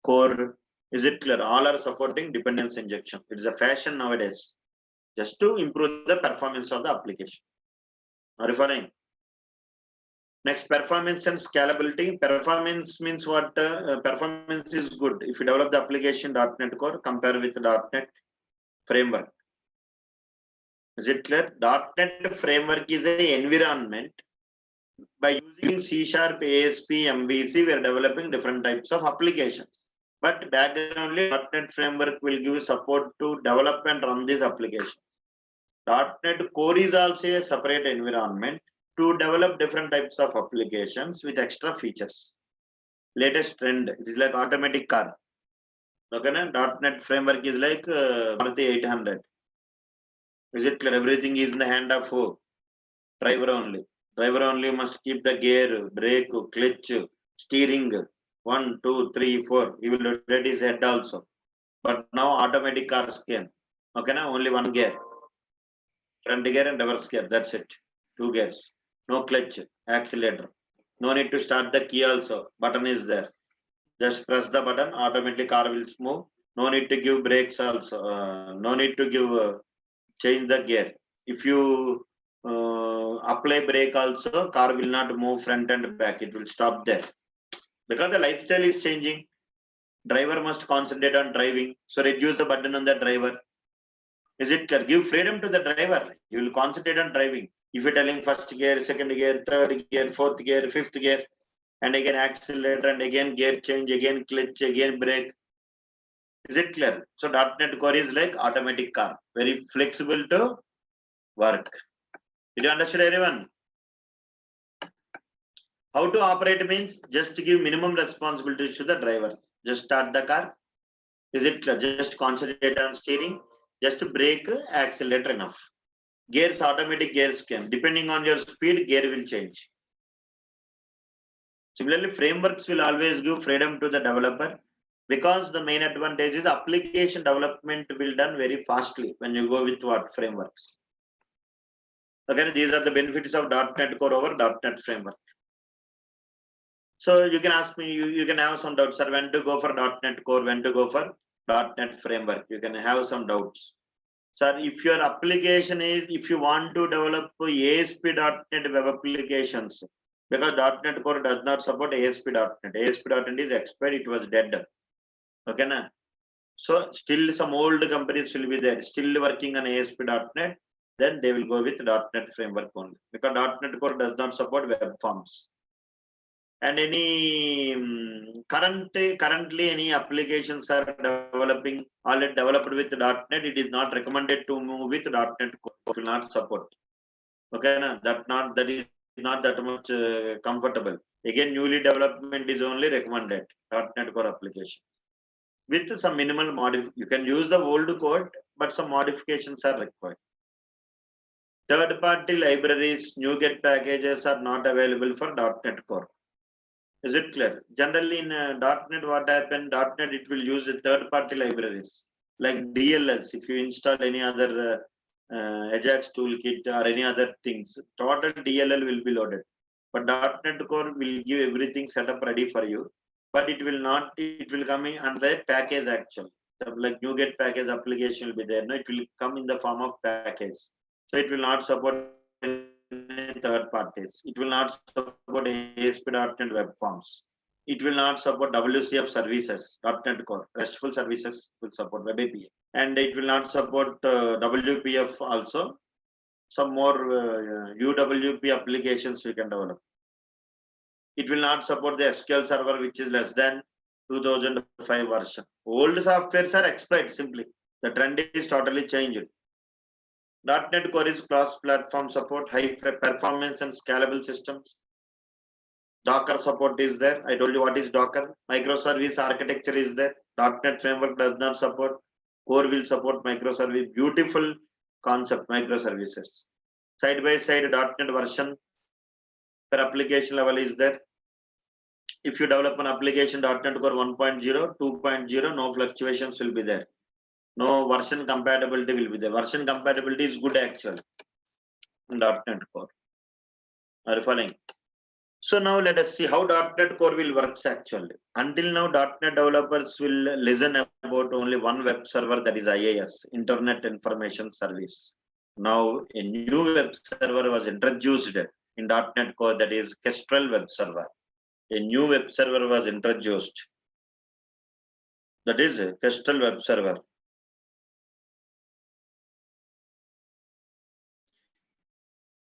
Speaker 1: Core, is it clear? All are supporting dependency injection. It is a fashion nowadays. just to improve the performance of the application. Are you following? Next, performance and scalability. Performance means what? Performance is good if you develop the application .NET Core, compare with .NET Framework. Is it clear? .NET Framework is an environment. By using C#, ASP, MVC, we are developing different types of applications. But backgroundly, .NET Framework will give support to develop and run this application. .NET Core is also a separate environment to develop different types of applications with extra features. Latest trend, it is like automatic car. Okay, .NET Framework is like Maruti 800. Is it clear? Everything is in the hand of who? Driver only. Driver only must keep the gear, brake, clutch, steering. 1, 2, 3, 4. He will rotate his head also. But now automatic cars came. Okay, now only one gear. Front gear and reverse gear. That's it. 2 gears. No clutch, accelerator. No need to start the key also. Button is there. Just press the button, automatically car will move. No need to give brakes also. No need to give change the gear. If you apply brake also, car will not move front and back. It will stop there. Because the lifestyle is changing. Driver must concentrate on driving. So reduce the burden on the driver. Is it clear? Give freedom to the driver. You will concentrate on driving. If you're telling first gear, second gear, third gear, fourth gear, fifth gear, and again accelerator, and again gear change, again clutch, again brake. Is it clear? So .NET Core is like automatic car, very flexible to work. Did you understand, everyone? How to operate means just to give minimum responsibilities to the driver. Just start the car. Is it clear? Just concentrate on steering. Just brake, accelerator enough. Gears, automatic gears can. Depending on your speed, gear will change. Similarly, frameworks will always give freedom to the developer, because the main advantage is application development will done very fastly when you go with what? Frameworks. Okay, these are the benefits of .NET Core over .NET Framework. So you can ask me, you can have some doubts, sir, when to go for .NET Core, when to go for .NET Framework. You can have some doubts. Sir, if your application is, if you want to develop ASP.NET web applications, because .NET Core does not support ASP.NET. ASP.NET is expired, it was dead. Okay, na? So still some old companies will be there, still working on ASP.NET, then they will go with .NET Framework only, because .NET Core does not support web forms. And any currently any applications are developing, already developed with .NET, it is not recommended to move with .NET Core. It will not support. Okay, na? That is not that much comfortable. Again, newly development is only recommended, .NET Core application. With some minimal you can use the old code, but some modifications are required. Third-party libraries, NuGet packages are not available for .NET Core. Is it clear? Generally in .NET, what happened? .NET, it will use the third-party libraries like DLLs. If you install any other Ajax toolkit or any other things, total DLL will be loaded. But .NET Core will give everything set up ready for you. But it will not, it will come in under a package actually. Like NuGet package application will be there. No, it will come in the form of package. So it will not support third parties. It will not support ASP.NET web forms. It will not support WCF services, .NET Core. RESTful services will support web API. And it will not support WPF also. Some more UWP applications we can develop. It will not support the SQL Server, which is less than 2005 version. Old softwares are expired simply. The trend is totally changed. .NET Core is cross-platform support, high performance and scalable systems. Docker support is there. I told you what is Docker. Microservice architecture is there. .NET Framework does not support. Core will support microservice. Beautiful concept, microservices. Side by side, .NET version per application level is there. If you develop an application .NET Core 1.0, 2.0, no fluctuations will be there. No version compatibility will be there. Version compatibility is good actually in .NET Core. Are you following? So now let us see how .NET Core will works actually. Until now, .NET developers will listen about only one web server, that is IIS, Internet Information Service. Now a new web server was introduced in .NET Core, that is Kestrel web server. A new web server was introduced, that is Kestrel web server.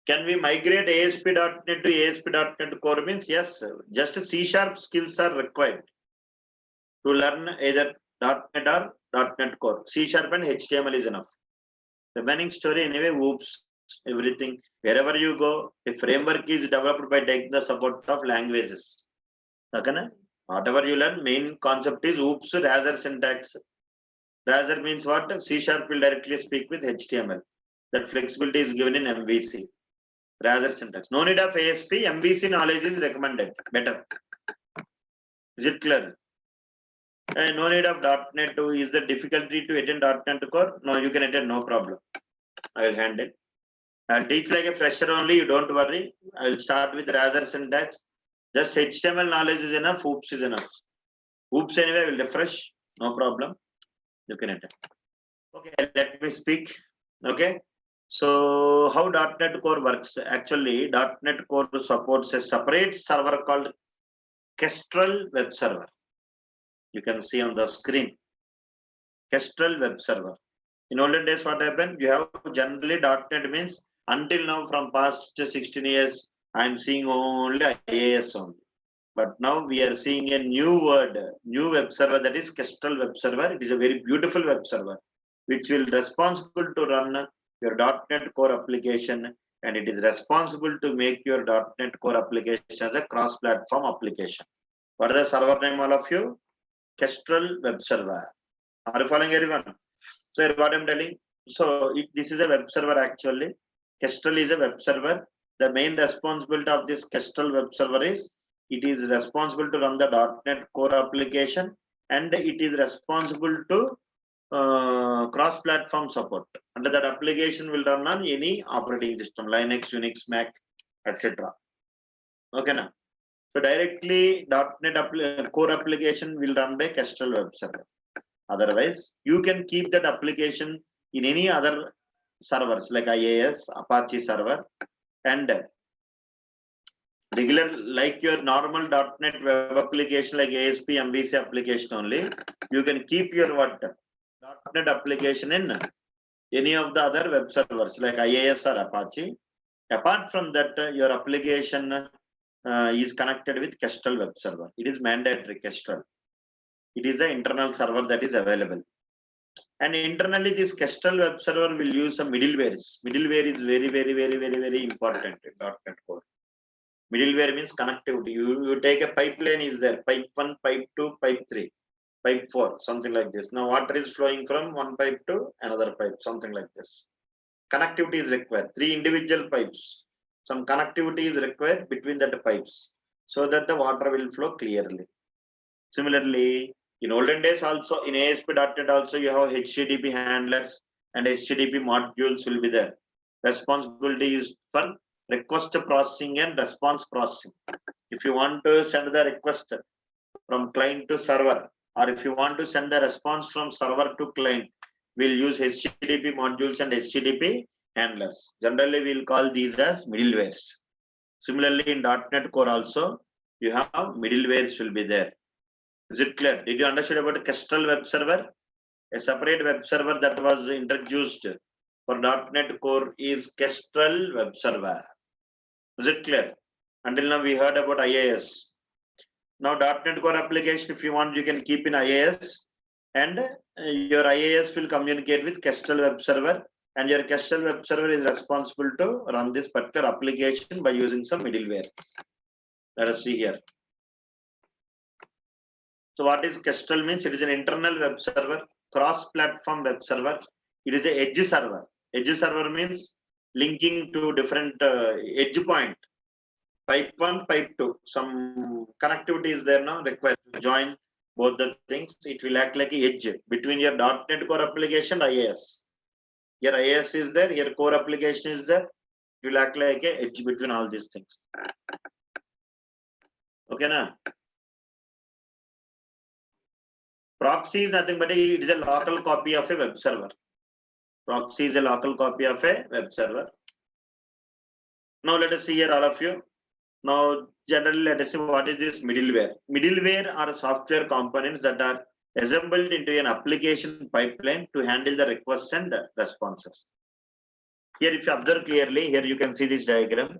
Speaker 1: Can we migrate ASP.NET to ASP.NET Core? Means yes, just C# skills are required to learn either .NET or .NET Core. C# and HTML is enough. Remaining story anyway, oops, everything. Wherever you go, a framework is developed by taking the support of languages. Okay? Whatever you learn, main concept is oops, Razor syntax. Razor means what? C# will directly speak with HTML. That flexibility is given in MVC. Razor syntax. No need of ASP, MVC knowledge is recommended. Better. Is it clear? No need of .NET. Is the difficulty to attend .NET Core? No, you can attend, no problem. I will handle. I'll teach like a fresher only, you don't worry. I will start with Razor syntax. Just HTML knowledge is enough, oops is enough. Oops anyway, I will refresh, no problem. You can attend. Okay, let me speak. Okay. So how .NET Core works? Actually, .NET Core supports a separate server called Kestrel web server. You can see on the screen. Kestrel web server. In olden days, what happened? You have generally .NET means until now from past 16 years, I am seeing only IAS only. But now we are seeing a new word, new web server, that is Kestrel web server. It is a very beautiful web server, which will responsible to run your .NET Core application, and it is responsible to make your .NET Core application as a cross-platform application. What is the server name, all of you? Kestrel web server. Are you following, everyone? So what I'm telling, so this is a web server actually. Kestrel is a web server. The main responsibility of this Kestrel web server is it is responsible to run the .NET Core application, and it is responsible to cross-platform support. Under that application will run on any operating system, Linux, Unix, Mac, etc. Okay now. So directly .NET Core application will run by Kestrel web server. Otherwise, you can keep that application in any other servers like IAS, Apache server, and regular like your normal .NET web application like ASP, MVC application only. You can keep your what .NET application in any of the other web servers like IAS or Apache. Apart from that, your application is connected with Kestrel web server. It is mandatory Kestrel. It is the internal server that is available. And internally, this Kestrel web server will use some middlewares. Middleware is very important in .NET Core. Middleware means connectivity. You take a pipeline is there, pipe 1, pipe 2, pipe 3, pipe 4, something like this. Now water is flowing from one pipe to another pipe, something like this. Connectivity is required. 3 individual pipes. Some connectivity is required between the pipes so that the water will flow clearly. Similarly, in olden days also, in ASP.NET also, you have HTTP handlers and HTTP modules will be there. Responsibility is for request processing and response processing. If you want to send the request from client to server, or if you want to send the response from server to client, we'll use HTTP modules and HTTP handlers. Generally, we'll call these as middlewares. Similarly, in .NET Core also, you have middlewares will be there. Is it clear? Did you understand about the Kestrel web server? A separate web server that was introduced for .NET Core is Kestrel web server. Is it clear? Until now we heard about IAS. Now .NET Core application, if you want, you can keep in IAS, and your IAS will communicate with Kestrel web server, and your Kestrel web server is responsible to run this particular application by using some middleware. Let us see here. So what is Kestrel means? It is an internal web server, cross-platform web server. It is an edge server. Edge server means linking to different edge point. Pipe 1, pipe 2. Some connectivity is there now, required to join both the things. It will act like an edge between your .NET Core application and IAS. Your IAS is there, your core application is there. It will act like an edge between all these things. Okay, na? Proxy is nothing but it is a local copy of a web server. Proxy is a local copy of a web server. Now let us see here, all of you. Now, generally, let us see what is this middleware. Middleware are software components that are assembled into an application pipeline to handle the requests and responses. Here, if you observe clearly, here you can see this diagram.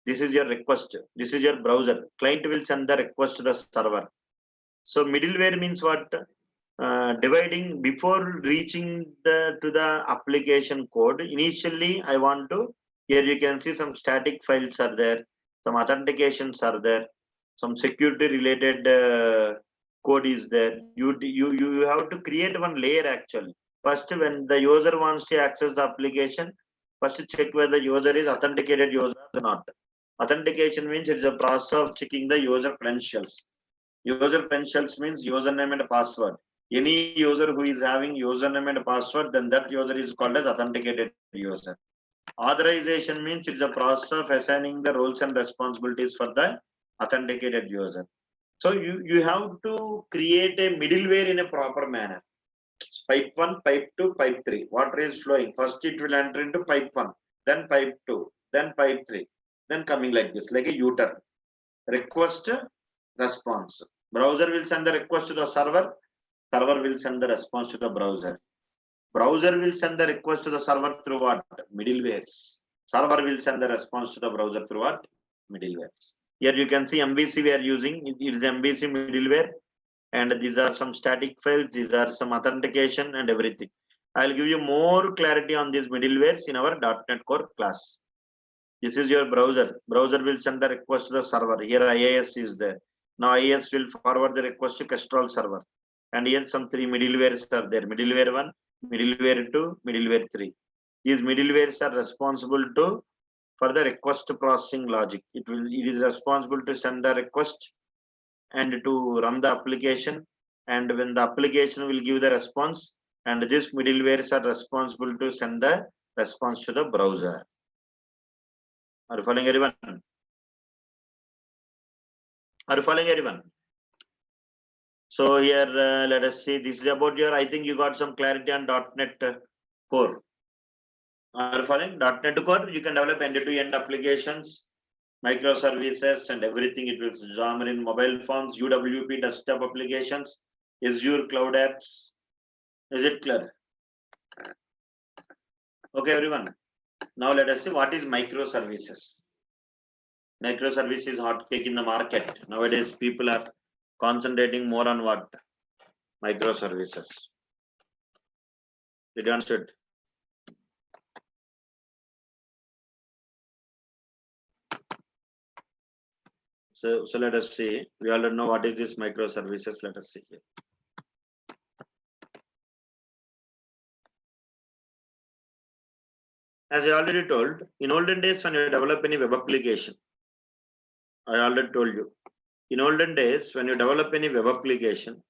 Speaker 1: This is your request. This is your browser. Client will send the request to the server. So middleware means what? Dividing before reaching to the application code. Initially, I want to. Here you can see some static files are there. Some authentications are there. Some security related code is there. You have to create one layer actually. First, when the user wants to access the application, first check whether the user is authenticated user or not. Authentication means it's a process of checking the user credentials. User credentials means username and password. Any user who is having username and password, then that user is called as authenticated user. Authorization means it's a process of assigning the roles and responsibilities for the authenticated user. So you have to create a middleware in a proper manner. Pipe 1, pipe 2, pipe 3. Water is flowing. First it will enter into pipe 1, then pipe 2, then pipe 3, then coming like this, like a U-turn. Request, response. Browser will send the request to the server. Server will send the response to the browser. Browser will send the request to the server through what? Middlewares. Server will send the response to the browser through what? Middlewares. Here you can see MVC we are using. It is MVC middleware. And these are some static files. These are some authentication and everything. I'll give you more clarity on these middlewares in our .NET Core class. This is your browser. Browser will send the request to the server. Here IIS is there. Now IIS will forward the request to Kestrel server. And here some three middlewares are there. Middleware 1, middleware 2, middleware 3. These middlewares are responsible for the request processing logic. It is responsible to send the request and to run the application. And when the application will give the response, and these middlewares are responsible to send the response to the browser. Are you following everyone? Are you following everyone? So here, let us see. This is about your. I think you got some clarity on .NET Core. Are you following? .NET Core. You can develop end-to-end applications, microservices, and everything. It will Xamarin mobile phones, UWP desktop applications, Azure cloud apps. Is it clear? Okay, everyone. Now let us see what is microservices. Microservice is hot cake in the market. Nowadays, people are concentrating more on what? Microservices. Did you understand? So let us see. We already know what is this microservices. Let us see here. As I already told, in olden days when you develop any web application, I already told you. In olden days, when you develop any web application,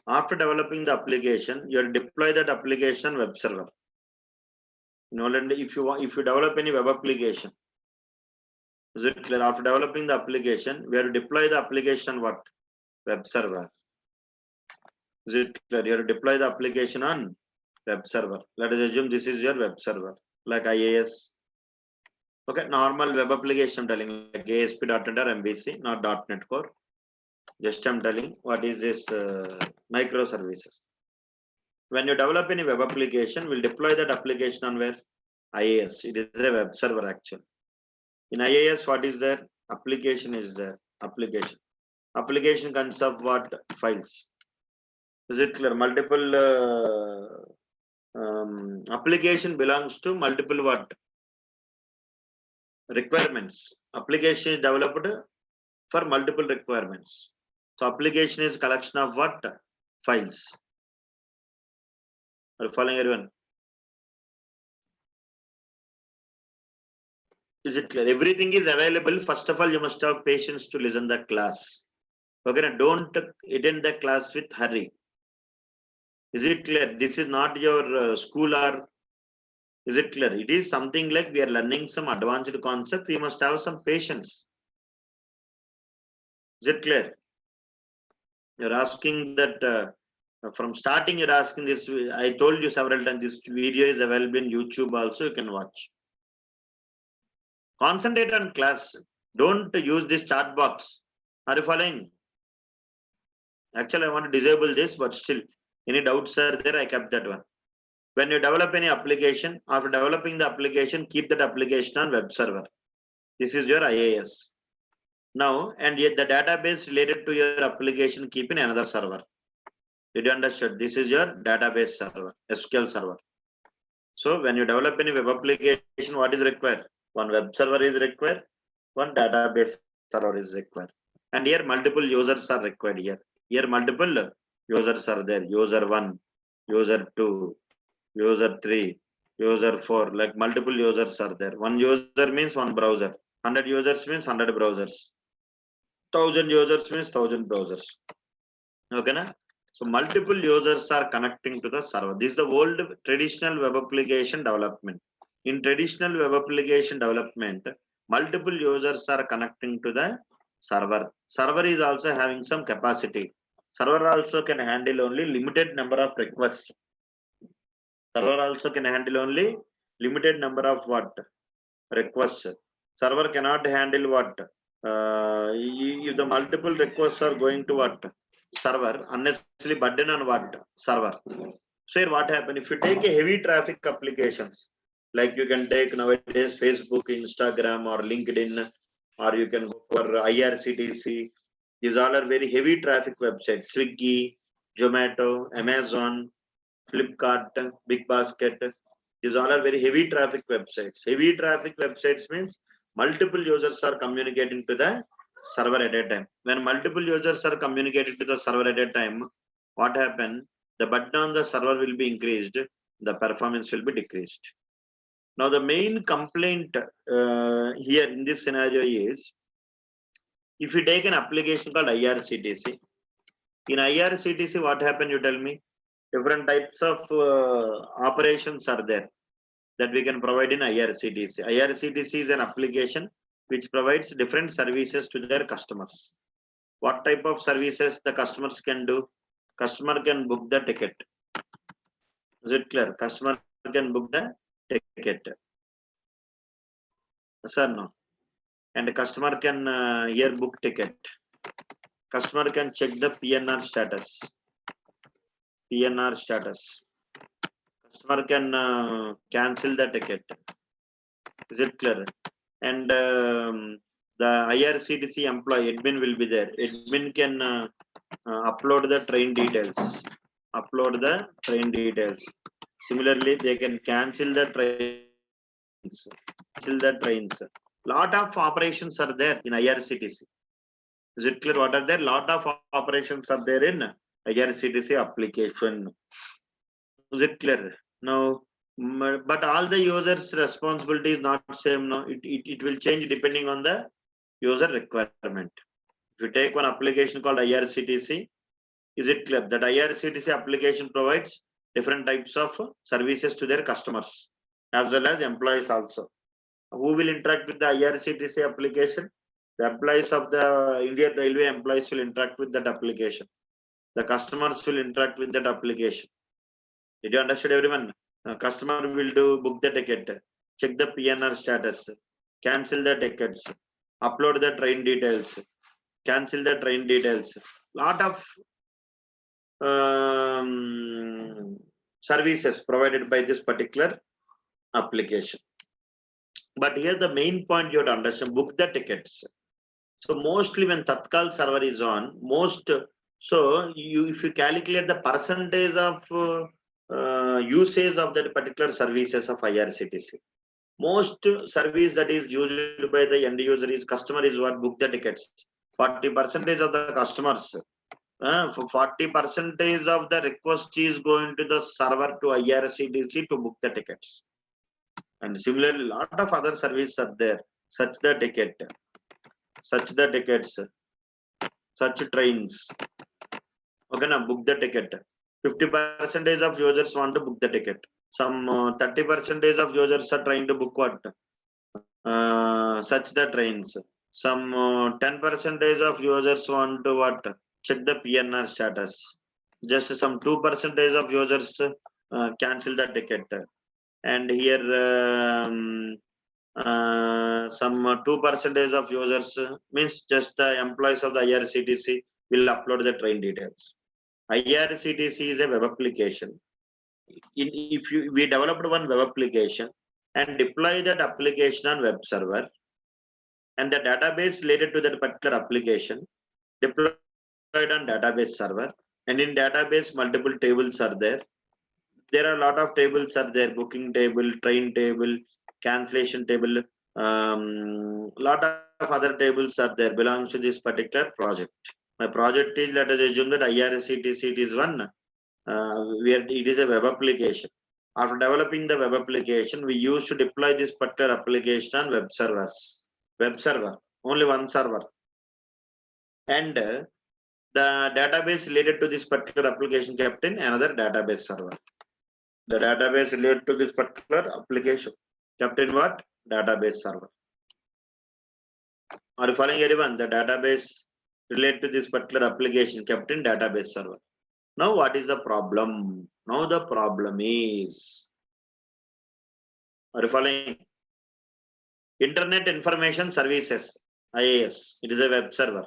Speaker 1: after developing the application, you deploy that application web server. In olden days, if you develop any web application, is it clear? After developing the application, we have to deploy the application what? Web server. Is it clear? You have to deploy the application on web server. Let us assume this is your web server, like IIS. Okay, normal web application I'm telling like ASP.NET or MVC, not .NET Core. Just I'm telling what is this microservices. When you develop any web application, we'll deploy that application on where? IIS. It is a web server actually. In IIS, what is there? Application is there. Application. Application consists of what? Files. Is it clear? Multiple application belongs to multiple what? Requirements. Application is developed for multiple requirements. So application is collection of what? Files. Are you following everyone? Is it clear? Everything is available. First of all, you must have patience to listen the class. Okay, don't attend the class with hurry. Is it clear? This is not your school or is it clear? It is something like we are learning some advanced concept. We must have some patience. Is it clear? You're asking that from starting, you're asking this. I told you several times, this video is available in YouTube also, you can watch. Concentrate on class. Don't use this chat box. Are you following? Actually, I want to disable this, but still, any doubts are there, I kept that one. When you develop any application, after developing the application, keep that application on web server. This is your IaaS. Now, and yet the database related to your application, keep in another server. Did you understand? This is your database server, SQL server. So when you develop any web application, what is required? One web server is required, one database server is required. And here multiple users are required here. Here multiple users are there. User 1, user 2, user 3, user 4, like multiple users are there. One user means one browser. 100 users means 100 browsers. 1000 users means 1000 browsers. Okay, na? So multiple users are connecting to the server. This is the old traditional web application development. In traditional web application development, multiple users are connecting to the server. Server is also having some capacity. Server also can handle only limited number of requests. Server also can handle only limited number of what? Requests. Server cannot handle what? If the multiple requests are going to what? Server, unnecessarily burden on what? Server. So here what happen? If you take a heavy traffic applications, like you can take nowadays Facebook, Instagram, or LinkedIn, or you can go for IRCTC. These all are very heavy traffic websites. Swiggy, Zomato, Amazon, Flipkart, Big Basket. These all are very heavy traffic websites. Heavy traffic websites means multiple users are communicating to the server at a time. When multiple users are communicating to the server at a time, what happens? The burden on the server will be increased, the performance will be decreased. Now, the main complaint here in this scenario is, if you take an application called IRCTC, in IRCTC, what happened? You tell me. Different types of operations are there that we can provide in IRCTC. IRCTC is an application which provides different services to their customers. What type of services the customers can do? Customer can book the ticket. Is it clear? Customer can book the ticket. Yes or no? And the customer can here book ticket. Customer can check the PNR status. PNR status. Customer can cancel the ticket. Is it clear? And the IRCTC employee, admin will be there. Admin can upload the train details. Upload the train details. Similarly, they can cancel the trains. Cancel the trains. Lot of operations are there in IRCTC. Is it clear? What are there? Lot of operations are there in IRCTC application. Is it clear? Now, but all the users' responsibility is not same. No, it will change depending on the user requirement. If you take one application called IRCTC, is it clear that IRCTC application provides different types of services to their customers as well as employees also? Who will interact with the IRCTC application? The employees of the Indian Railway employees will interact with that application. The customers will interact with that application. Did you understand, everyone? Customer will book the ticket, check the PNR status, cancel the tickets, upload the train details, cancel the train details. Lot of services provided by this particular application. But here the main point you have to understand: book the tickets. So mostly when Tatkal server is on, if you calculate the percentage of usage of that particular services of IRCTC, most service that is used by the end user is customer is what? Book the tickets. 40% of the customers, for 40% of the request is going to the server to IRCTC to book the tickets. And similarly, lot of other services are there, such the ticket, such the tickets, such trains. Okay, now book the ticket. 50% of users want to book the ticket. Some 30% of users are trying to book what? Such the trains. Some 10% of users want to what? Check the PNR status. Just some 2% of users cancel the ticket. And here some 2% of users means just the employees of the IRCTC will upload the train details. IRCTC is a web application. If we developed one web application and deploy that application on web server, and the database related to that particular application deployed on database server, and in database multiple tables are there. There are a lot of tables are there: booking table, train table, cancellation table, lot of other tables are there belongs to this particular project. My project is, let us assume that IRCTC is one where it is a web application. After developing the web application, we used to deploy this particular application on web servers. Web server, only one server. And the database related to this particular application kept in another database server. The database related to this particular application kept in what? Database server. Are you following everyone? The database related to this particular application kept in database server. Now what is the problem? Now the problem is, are you following? Internet Information Services, IIS. It is a web server.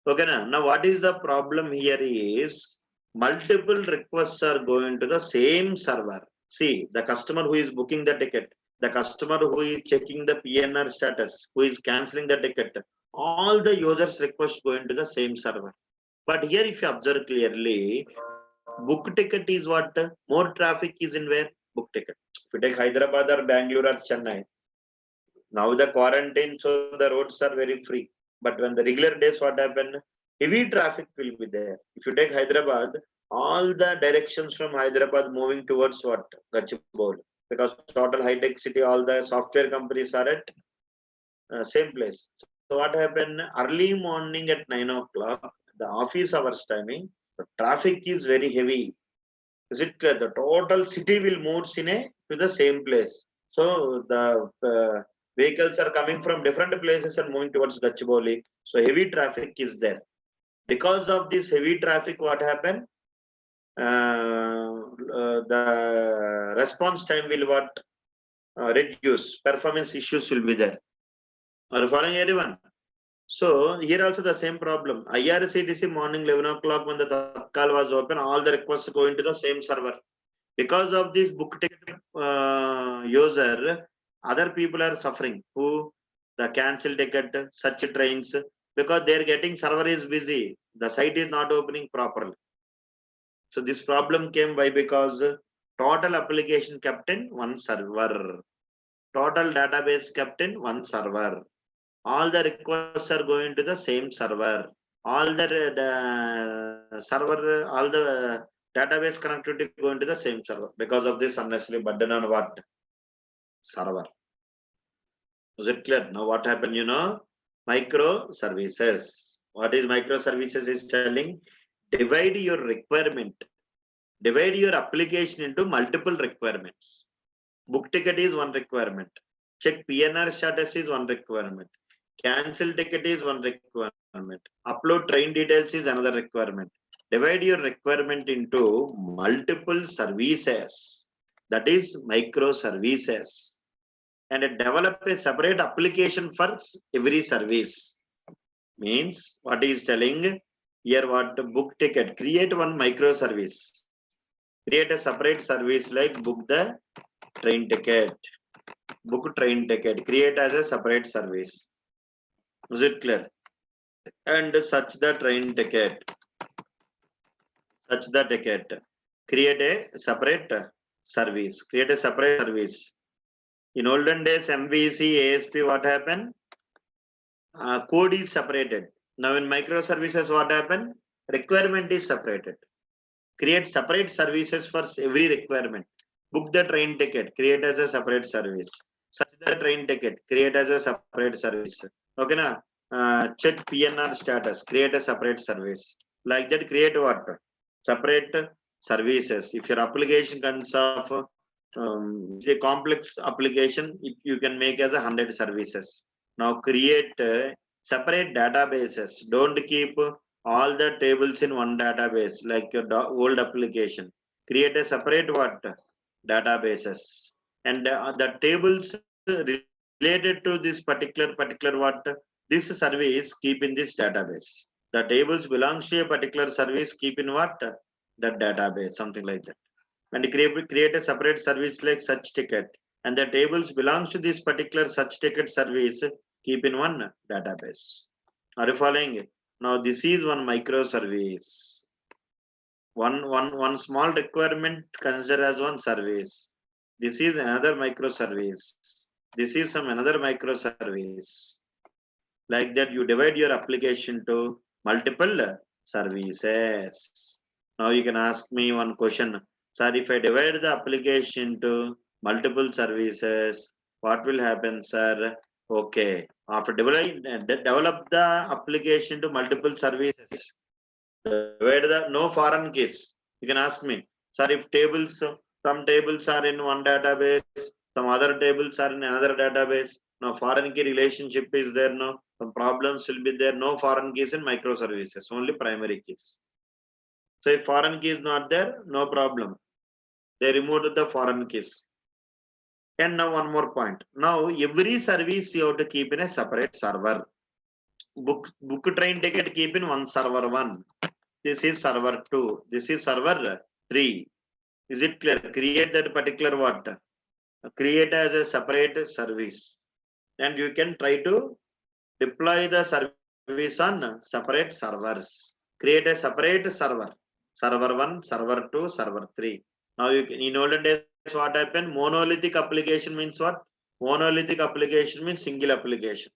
Speaker 1: Okay, now what is the problem here is multiple requests are going to the same server. See, the customer who is booking the ticket, the customer who is checking the PNR status, who is cancelling the ticket, all the users requests going to the same server. But here if you observe clearly, book ticket is what? More traffic is in where? Book ticket. If you take Hyderabad or Bangalore or Chennai, now the quarantine, so the roads are very free. But when the regular days, what happened? Heavy traffic will be there. If you take Hyderabad, all the directions from Hyderabad moving towards what? Gachibowli. Because total high-tech city, all the software companies are at same place. So what happened? Early morning at 9 o'clock, the office hours timing, the traffic is very heavy. Is it clear? The total city will move to the same place. So the vehicles are coming from different places and moving towards Gachibowli. So heavy traffic is there. Because of this heavy traffic, what happened? The response time will what? Reduce. Performance issues will be there. Are you following everyone? So here also the same problem. IRCTC morning 11 o'clock when the Tatkal was open, all the requests go into the same server. Because of this book ticket user, other people are suffering. Who? The cancel ticket, such trains, because they are getting server is busy. The site is not opening properly. So this problem came by because total application kept in one server. Total database kept in one server. All the requests are going to the same server. All the server, all the database connectivity going to the same server. Because of this unnecessary burden on what? Server. Was it clear? Now what happened? Microservices. What is microservices is telling? Divide your requirement. Divide your application into multiple requirements. Book ticket is one requirement. Check PNR status is one requirement. Cancel ticket is one requirement. Upload train details is another requirement. Divide your requirement into multiple services. That is microservices. And develop a separate application for every service. Means what is telling here? What? Book ticket. Create one microservice. Create a separate service like book the train ticket. Book train ticket. Create as a separate service. Is it clear? And such the train ticket. Such the ticket. Create a separate service. Create a separate service. In olden days, MVC, ASP, what happened? Code is separated. Now in microservices, what happened? Requirement is separated. Create separate services for every requirement. Book the train ticket. Create as a separate service. Such the train ticket. Create as a separate service. Okay, na? Check PNR status. Create a separate service. Like that, create what? Separate services. If your application consists of a complex application, you can make as 100 services. Now create separate databases. Don't keep all the tables in one database like your old application. Create a separate what databases, and the tables related to this particular what this service keep in this database. The tables belongs to a particular service, keep in what that database, something like that. And create a separate service like such ticket, and the tables belongs to this particular such ticket service, keep in one database. Are you following? Now this is one microservice. One small requirement consider as one service. This is another microservice. This is some another microservice. Like that, you divide your application to multiple services. Now you can ask me one question. Sir, if I divide the application to multiple services, what will happen, sir? Okay. After develop the application to multiple services, divide the no foreign keys. You can ask me, sir, if tables, some tables are in one database, some other tables are in another database. Now foreign key relationship is there. No, some problems will be there. No foreign keys in microservices, only primary keys. So if foreign key is not there, no problem. They removed the foreign keys. And now one more point. Now every service you have to keep in a separate server. Book train ticket keep in one server 1. This is server 2. This is server 3. Is it clear? Create that particular what? Create as a separate service. And you can try to deploy the service on separate servers. Create a separate server. Server 1, server 2, server 3. Now you can, in olden days, what happened? Monolithic application means what? Monolithic application means single application.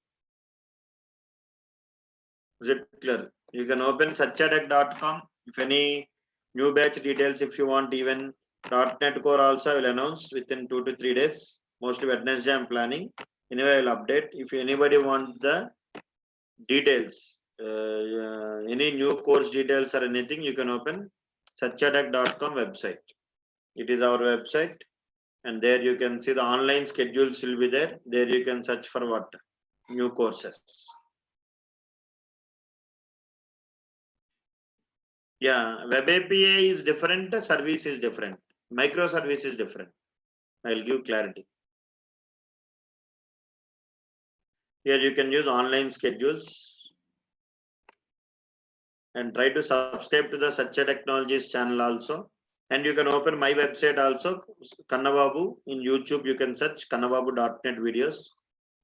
Speaker 1: Is it clear? You can open satchadeck.com. If any new batch details, if you want, even .NET Core also I will announce within 2 to 3 days. Mostly Wednesday I'm planning. Anyway, I will update. If anybody wants the details, any new course details or anything, you can open satchadeck.com website. It is our website, and there you can see the online schedules will be there. There you can search for what? New courses. Yeah, web API is different, service is different, microservice is different. I'll give clarity. Here you can use online schedules and try to subscribe to the Satya Technologies channel also. And you can open my website also, Kannababu. In YouTube, you can search Kannababu.net videos.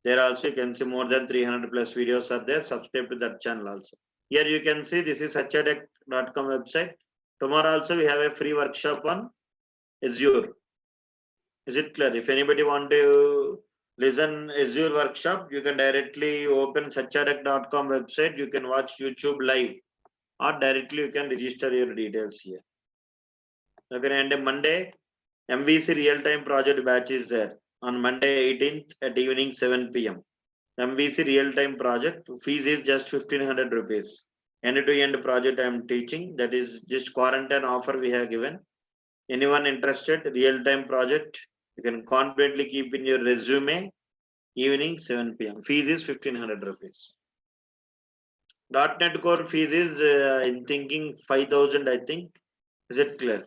Speaker 1: There also you can see more than 300 plus videos are there. Subscribe to that channel also. Here you can see this is satchadeck.com website. Tomorrow also we have a free workshop on Azure. Is it clear? If anybody want to listen Azure workshop, you can directly open satchadeck.com website. You can watch YouTube live, or directly you can register your details here. Okay, and Monday, MVC real-time project batch is there on Monday 18th at evening 7 p.m. MVC real-time project fees is just 1500 rupees. End-to-end project I am teaching, that is just quarantine offer we have given. Anyone interested, real-time project, you can confidently keep in your resume. Evening 7 p.m. Fees is 1500 rupees. .NET Core fees is I'm thinking 5000. I think. Is it clear?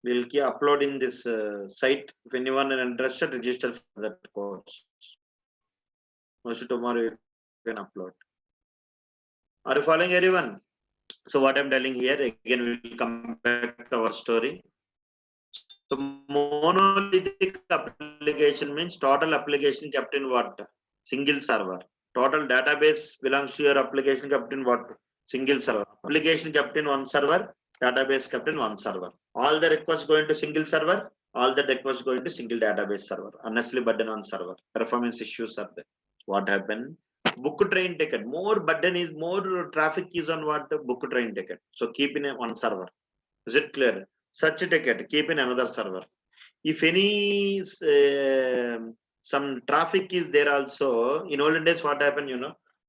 Speaker 1: We'll keep uploading this site. If anyone is interested, register for that course. Mostly tomorrow you can upload. Are you following everyone? So what I'm telling here, again we will come back to our story. So monolithic application means total application kept in what? Single server. Total database belongs to your application kept in what? Single server. Application kept in one server, database kept in one server. All the requests going to single server, all the requests going to single database server. Unnecessarily burden on server. Performance issues are there. What happened? Book train ticket. More burden is more traffic is on what? Book train ticket. So keep in one server. Is it clear? Such a ticket, keep in another server. If any some traffic is there also, in olden days what happened,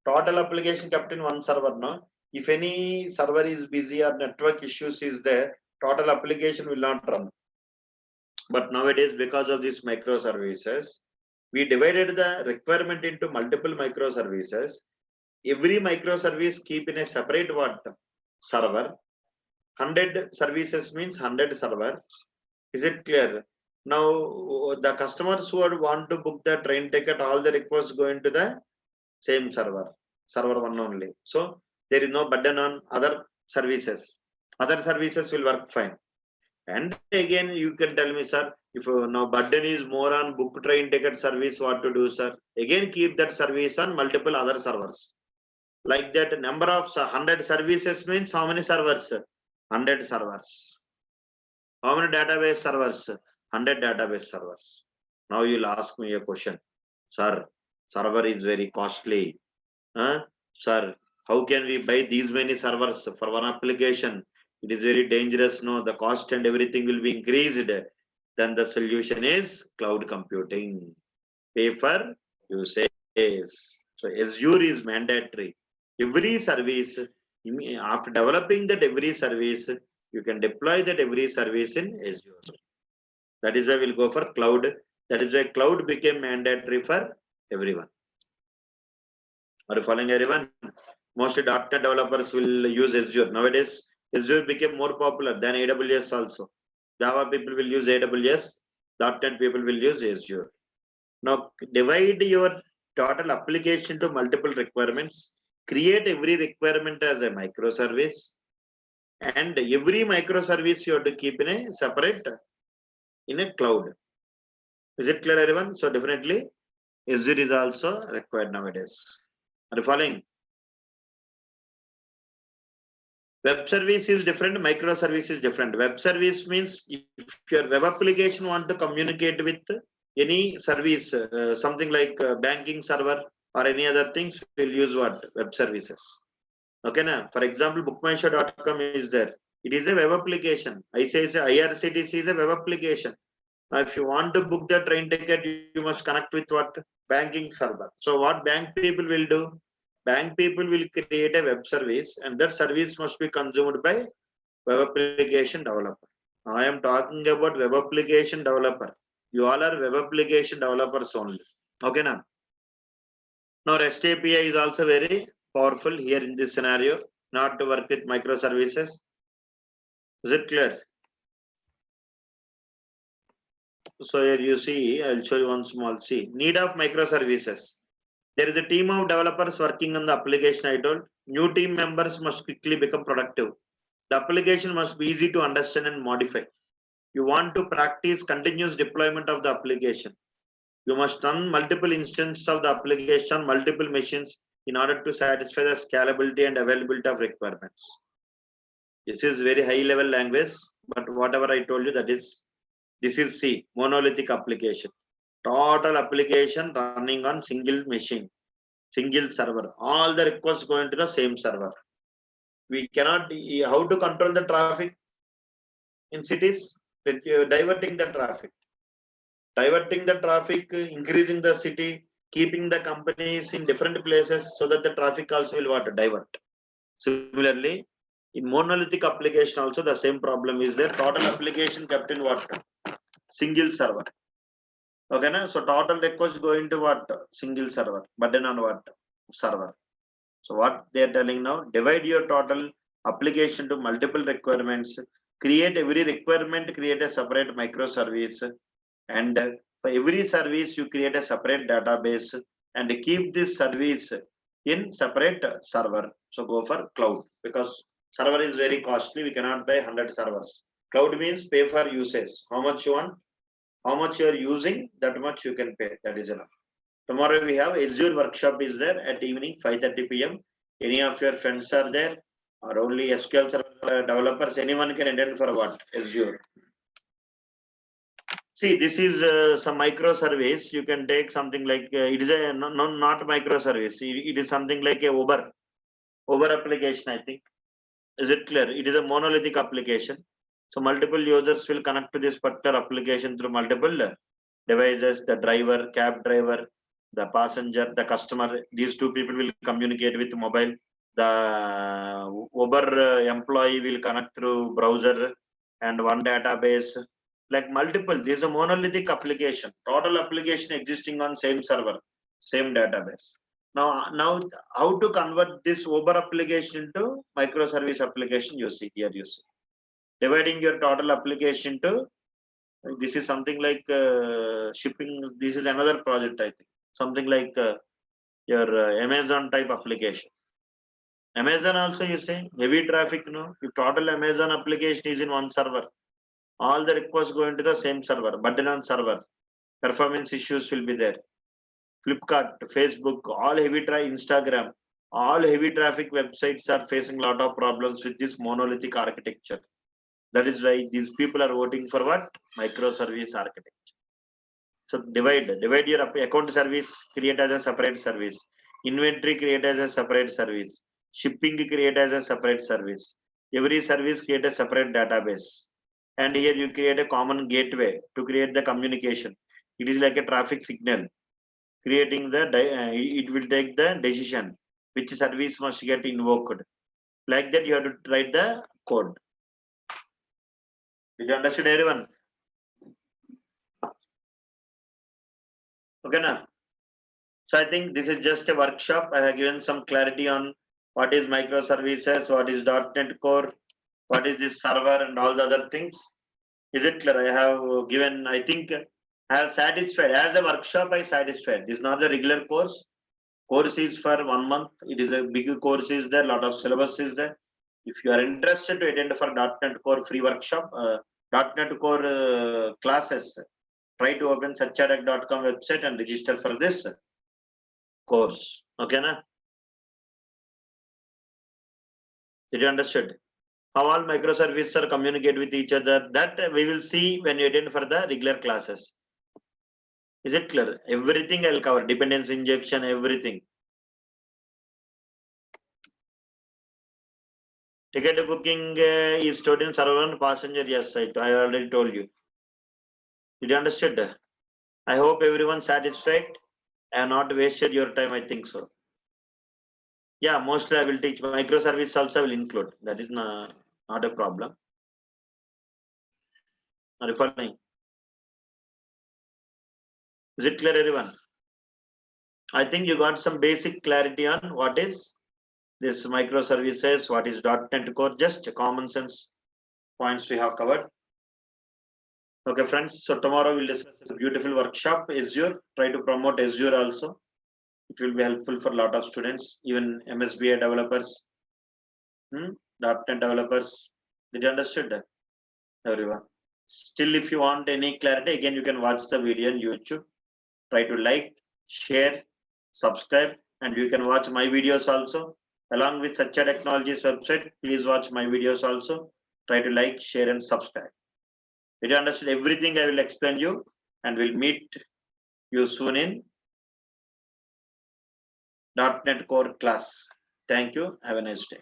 Speaker 1: total application kept in one server. No, if any server is busy or network issues is there, total application will not run. But nowadays, because of these microservices, we divided the requirement into multiple microservices. Every microservice keep in a separate what? Server. 100 services means 100 servers. Is it clear? Now the customers who want to book the train ticket, all the requests go into the same server, server one only. So there is no burden on other services. Other services will work fine. And again, you can tell me, sir, if now burden is more on book train ticket service, what to do, sir? Again, keep that service on multiple other servers. Like that, number of 100 services means how many servers? 100 servers. How many database servers? 100 database servers. Now you'll ask me a question, sir, server is very costly. Sir, how can we buy these many servers for one application? It is very dangerous. No, the cost and everything will be increased. Then the solution is cloud computing. Pay for usage. So Azure is mandatory. Every service, after developing that every service, you can deploy that every service in Azure. That is why we'll go for cloud. That is why cloud became mandatory for everyone. Are you following, everyone? Mostly .NET developers will use Azure. Nowadays, Azure became more popular than AWS also. Java people will use AWS. .NET people will use Azure. Now, divide your total application to multiple requirements. Create every requirement as a microservice. And every microservice you have to keep in a separate, in a cloud. Is it clear, everyone? So definitely, Azure is also required nowadays. Are you following? Web service is different, microservice is different. Web service means if your web application want to communicate with any service, something like banking server or any other things, will use what? Web services. Okay, now, for example, bookmyshow.com is there. It is a web application. IRCTC is a web application. Now, if you want to book the train ticket, you must connect with what? Banking server. So what bank people will do? Bank people will create a web service, and that service must be consumed by web application developer. I am talking about web application developer. You all are web application developers only. Okay, now. Now REST API is also very powerful here in this scenario, not to work with microservices. Is it clear? So here you see, I'll show you one small need of microservices. There is a team of developers working on the application. I told new team members must quickly become productive. The application must be easy to understand and modify. You want to practice continuous deployment of the application. You must run multiple instances of the application on multiple machines in order to satisfy the scalability and availability of requirements. This is very high level language, but whatever I told you, that is, this is monolithic application. Total application running on single machine, single server. All the requests go into the same server. We cannot, how to control the traffic in cities? Diverting the traffic. Diverting the traffic, increasing the city, keeping the companies in different places so that the traffic also will what? Divert. Similarly, in monolithic application also the same problem is there. Total application kept in what? Single server. Okay, na? So total requests go into what? Single server. Burden on what? Server. So what they are telling now, divide your total application to multiple requirements, create every requirement, create a separate microservice, and for every service you create a separate database and keep this service in separate server. So go for cloud, because server is very costly. We cannot buy 100 servers. Cloud means pay for usage. How much you want, how much you are using, that much you can pay. That is enough. Tomorrow we have Azure workshop is there at evening 5:30 p.m. Any of your friends are there, or only SQL server developers, anyone can attend for what? Azure. See, this is some microservice. You can take something like it is a not microservice. It is something like a Uber application, I think. Is it clear? It is a monolithic application. So multiple users will connect to this particular application through multiple devices. The driver, cab driver, the passenger, the customer. These two people will communicate with mobile. The Uber employee will connect through browser and one database. like multiple. This is a monolithic application, total application existing on same server, same database. Now how to convert this Uber application to microservice application? You see here, you see, dividing your total application to, this is something like shipping. This is another project, I think, something like your Amazon type application. Amazon also, you say heavy traffic. No, if total Amazon application is in one server, all the requests go into the same server, burden on server, performance issues will be there. Flipkart, Facebook, all heavy traffic, Instagram, all heavy traffic websites are facing a lot of problems with this monolithic architecture. That is why these people are voting for what? Microservice architecture. So divide your account service, create as a separate service. Inventory, create as a separate service. Shipping, create as a separate service. Every service, create a separate database. And here you create a common gateway to create the communication. It is like a traffic signal. Creating the, it will take the decision which service must get invoked. Like that, you have to write the code. Did you understand, everyone? Okay, now. So I think this is just a workshop. I have given some clarity on what is microservices, what is .NET Core, what is this server, and all the other things. Is it clear? I have given, I think, I have satisfied. As a workshop, I satisfied. This is not the regular course. Course is for 1 month. It is a big course is there. Lot of syllabus is there. If you are interested to attend for .NET Core free workshop, .NET Core classes, try to open satyadak.com website and register for this course. Okay, na? Did you understood? How all microservices are communicate with each other? That we will see when you attend for the regular classes. Is it clear? Everything I'll cover. Dependency injection, everything. Ticket booking is stored in server and passenger. Yes, I already told you. Did you understood? I hope everyone satisfied. I have not wasted your time. I think so. Yeah, mostly I will teach. Microservice also will include. That is not a problem. Are you following? Is it clear, everyone? I think you got some basic clarity on what is this microservices, what is .NET Core, just common sense points we have covered. Okay, friends. So tomorrow we'll discuss a beautiful workshop, Azure. Try to promote Azure also. It will be helpful for a lot of students, even MSBA developers, .NET developers. Did you understood, everyone? Still, if you want any clarity, again, you can watch the video on YouTube. Try to like, share, subscribe, and you can watch my videos also. Along with Satya Technologies website, please watch my videos also. Try to like, share, and subscribe. Did you understand everything? I will explain you, and we'll meet you soon in .NET Core class. Thank you. Have a nice day.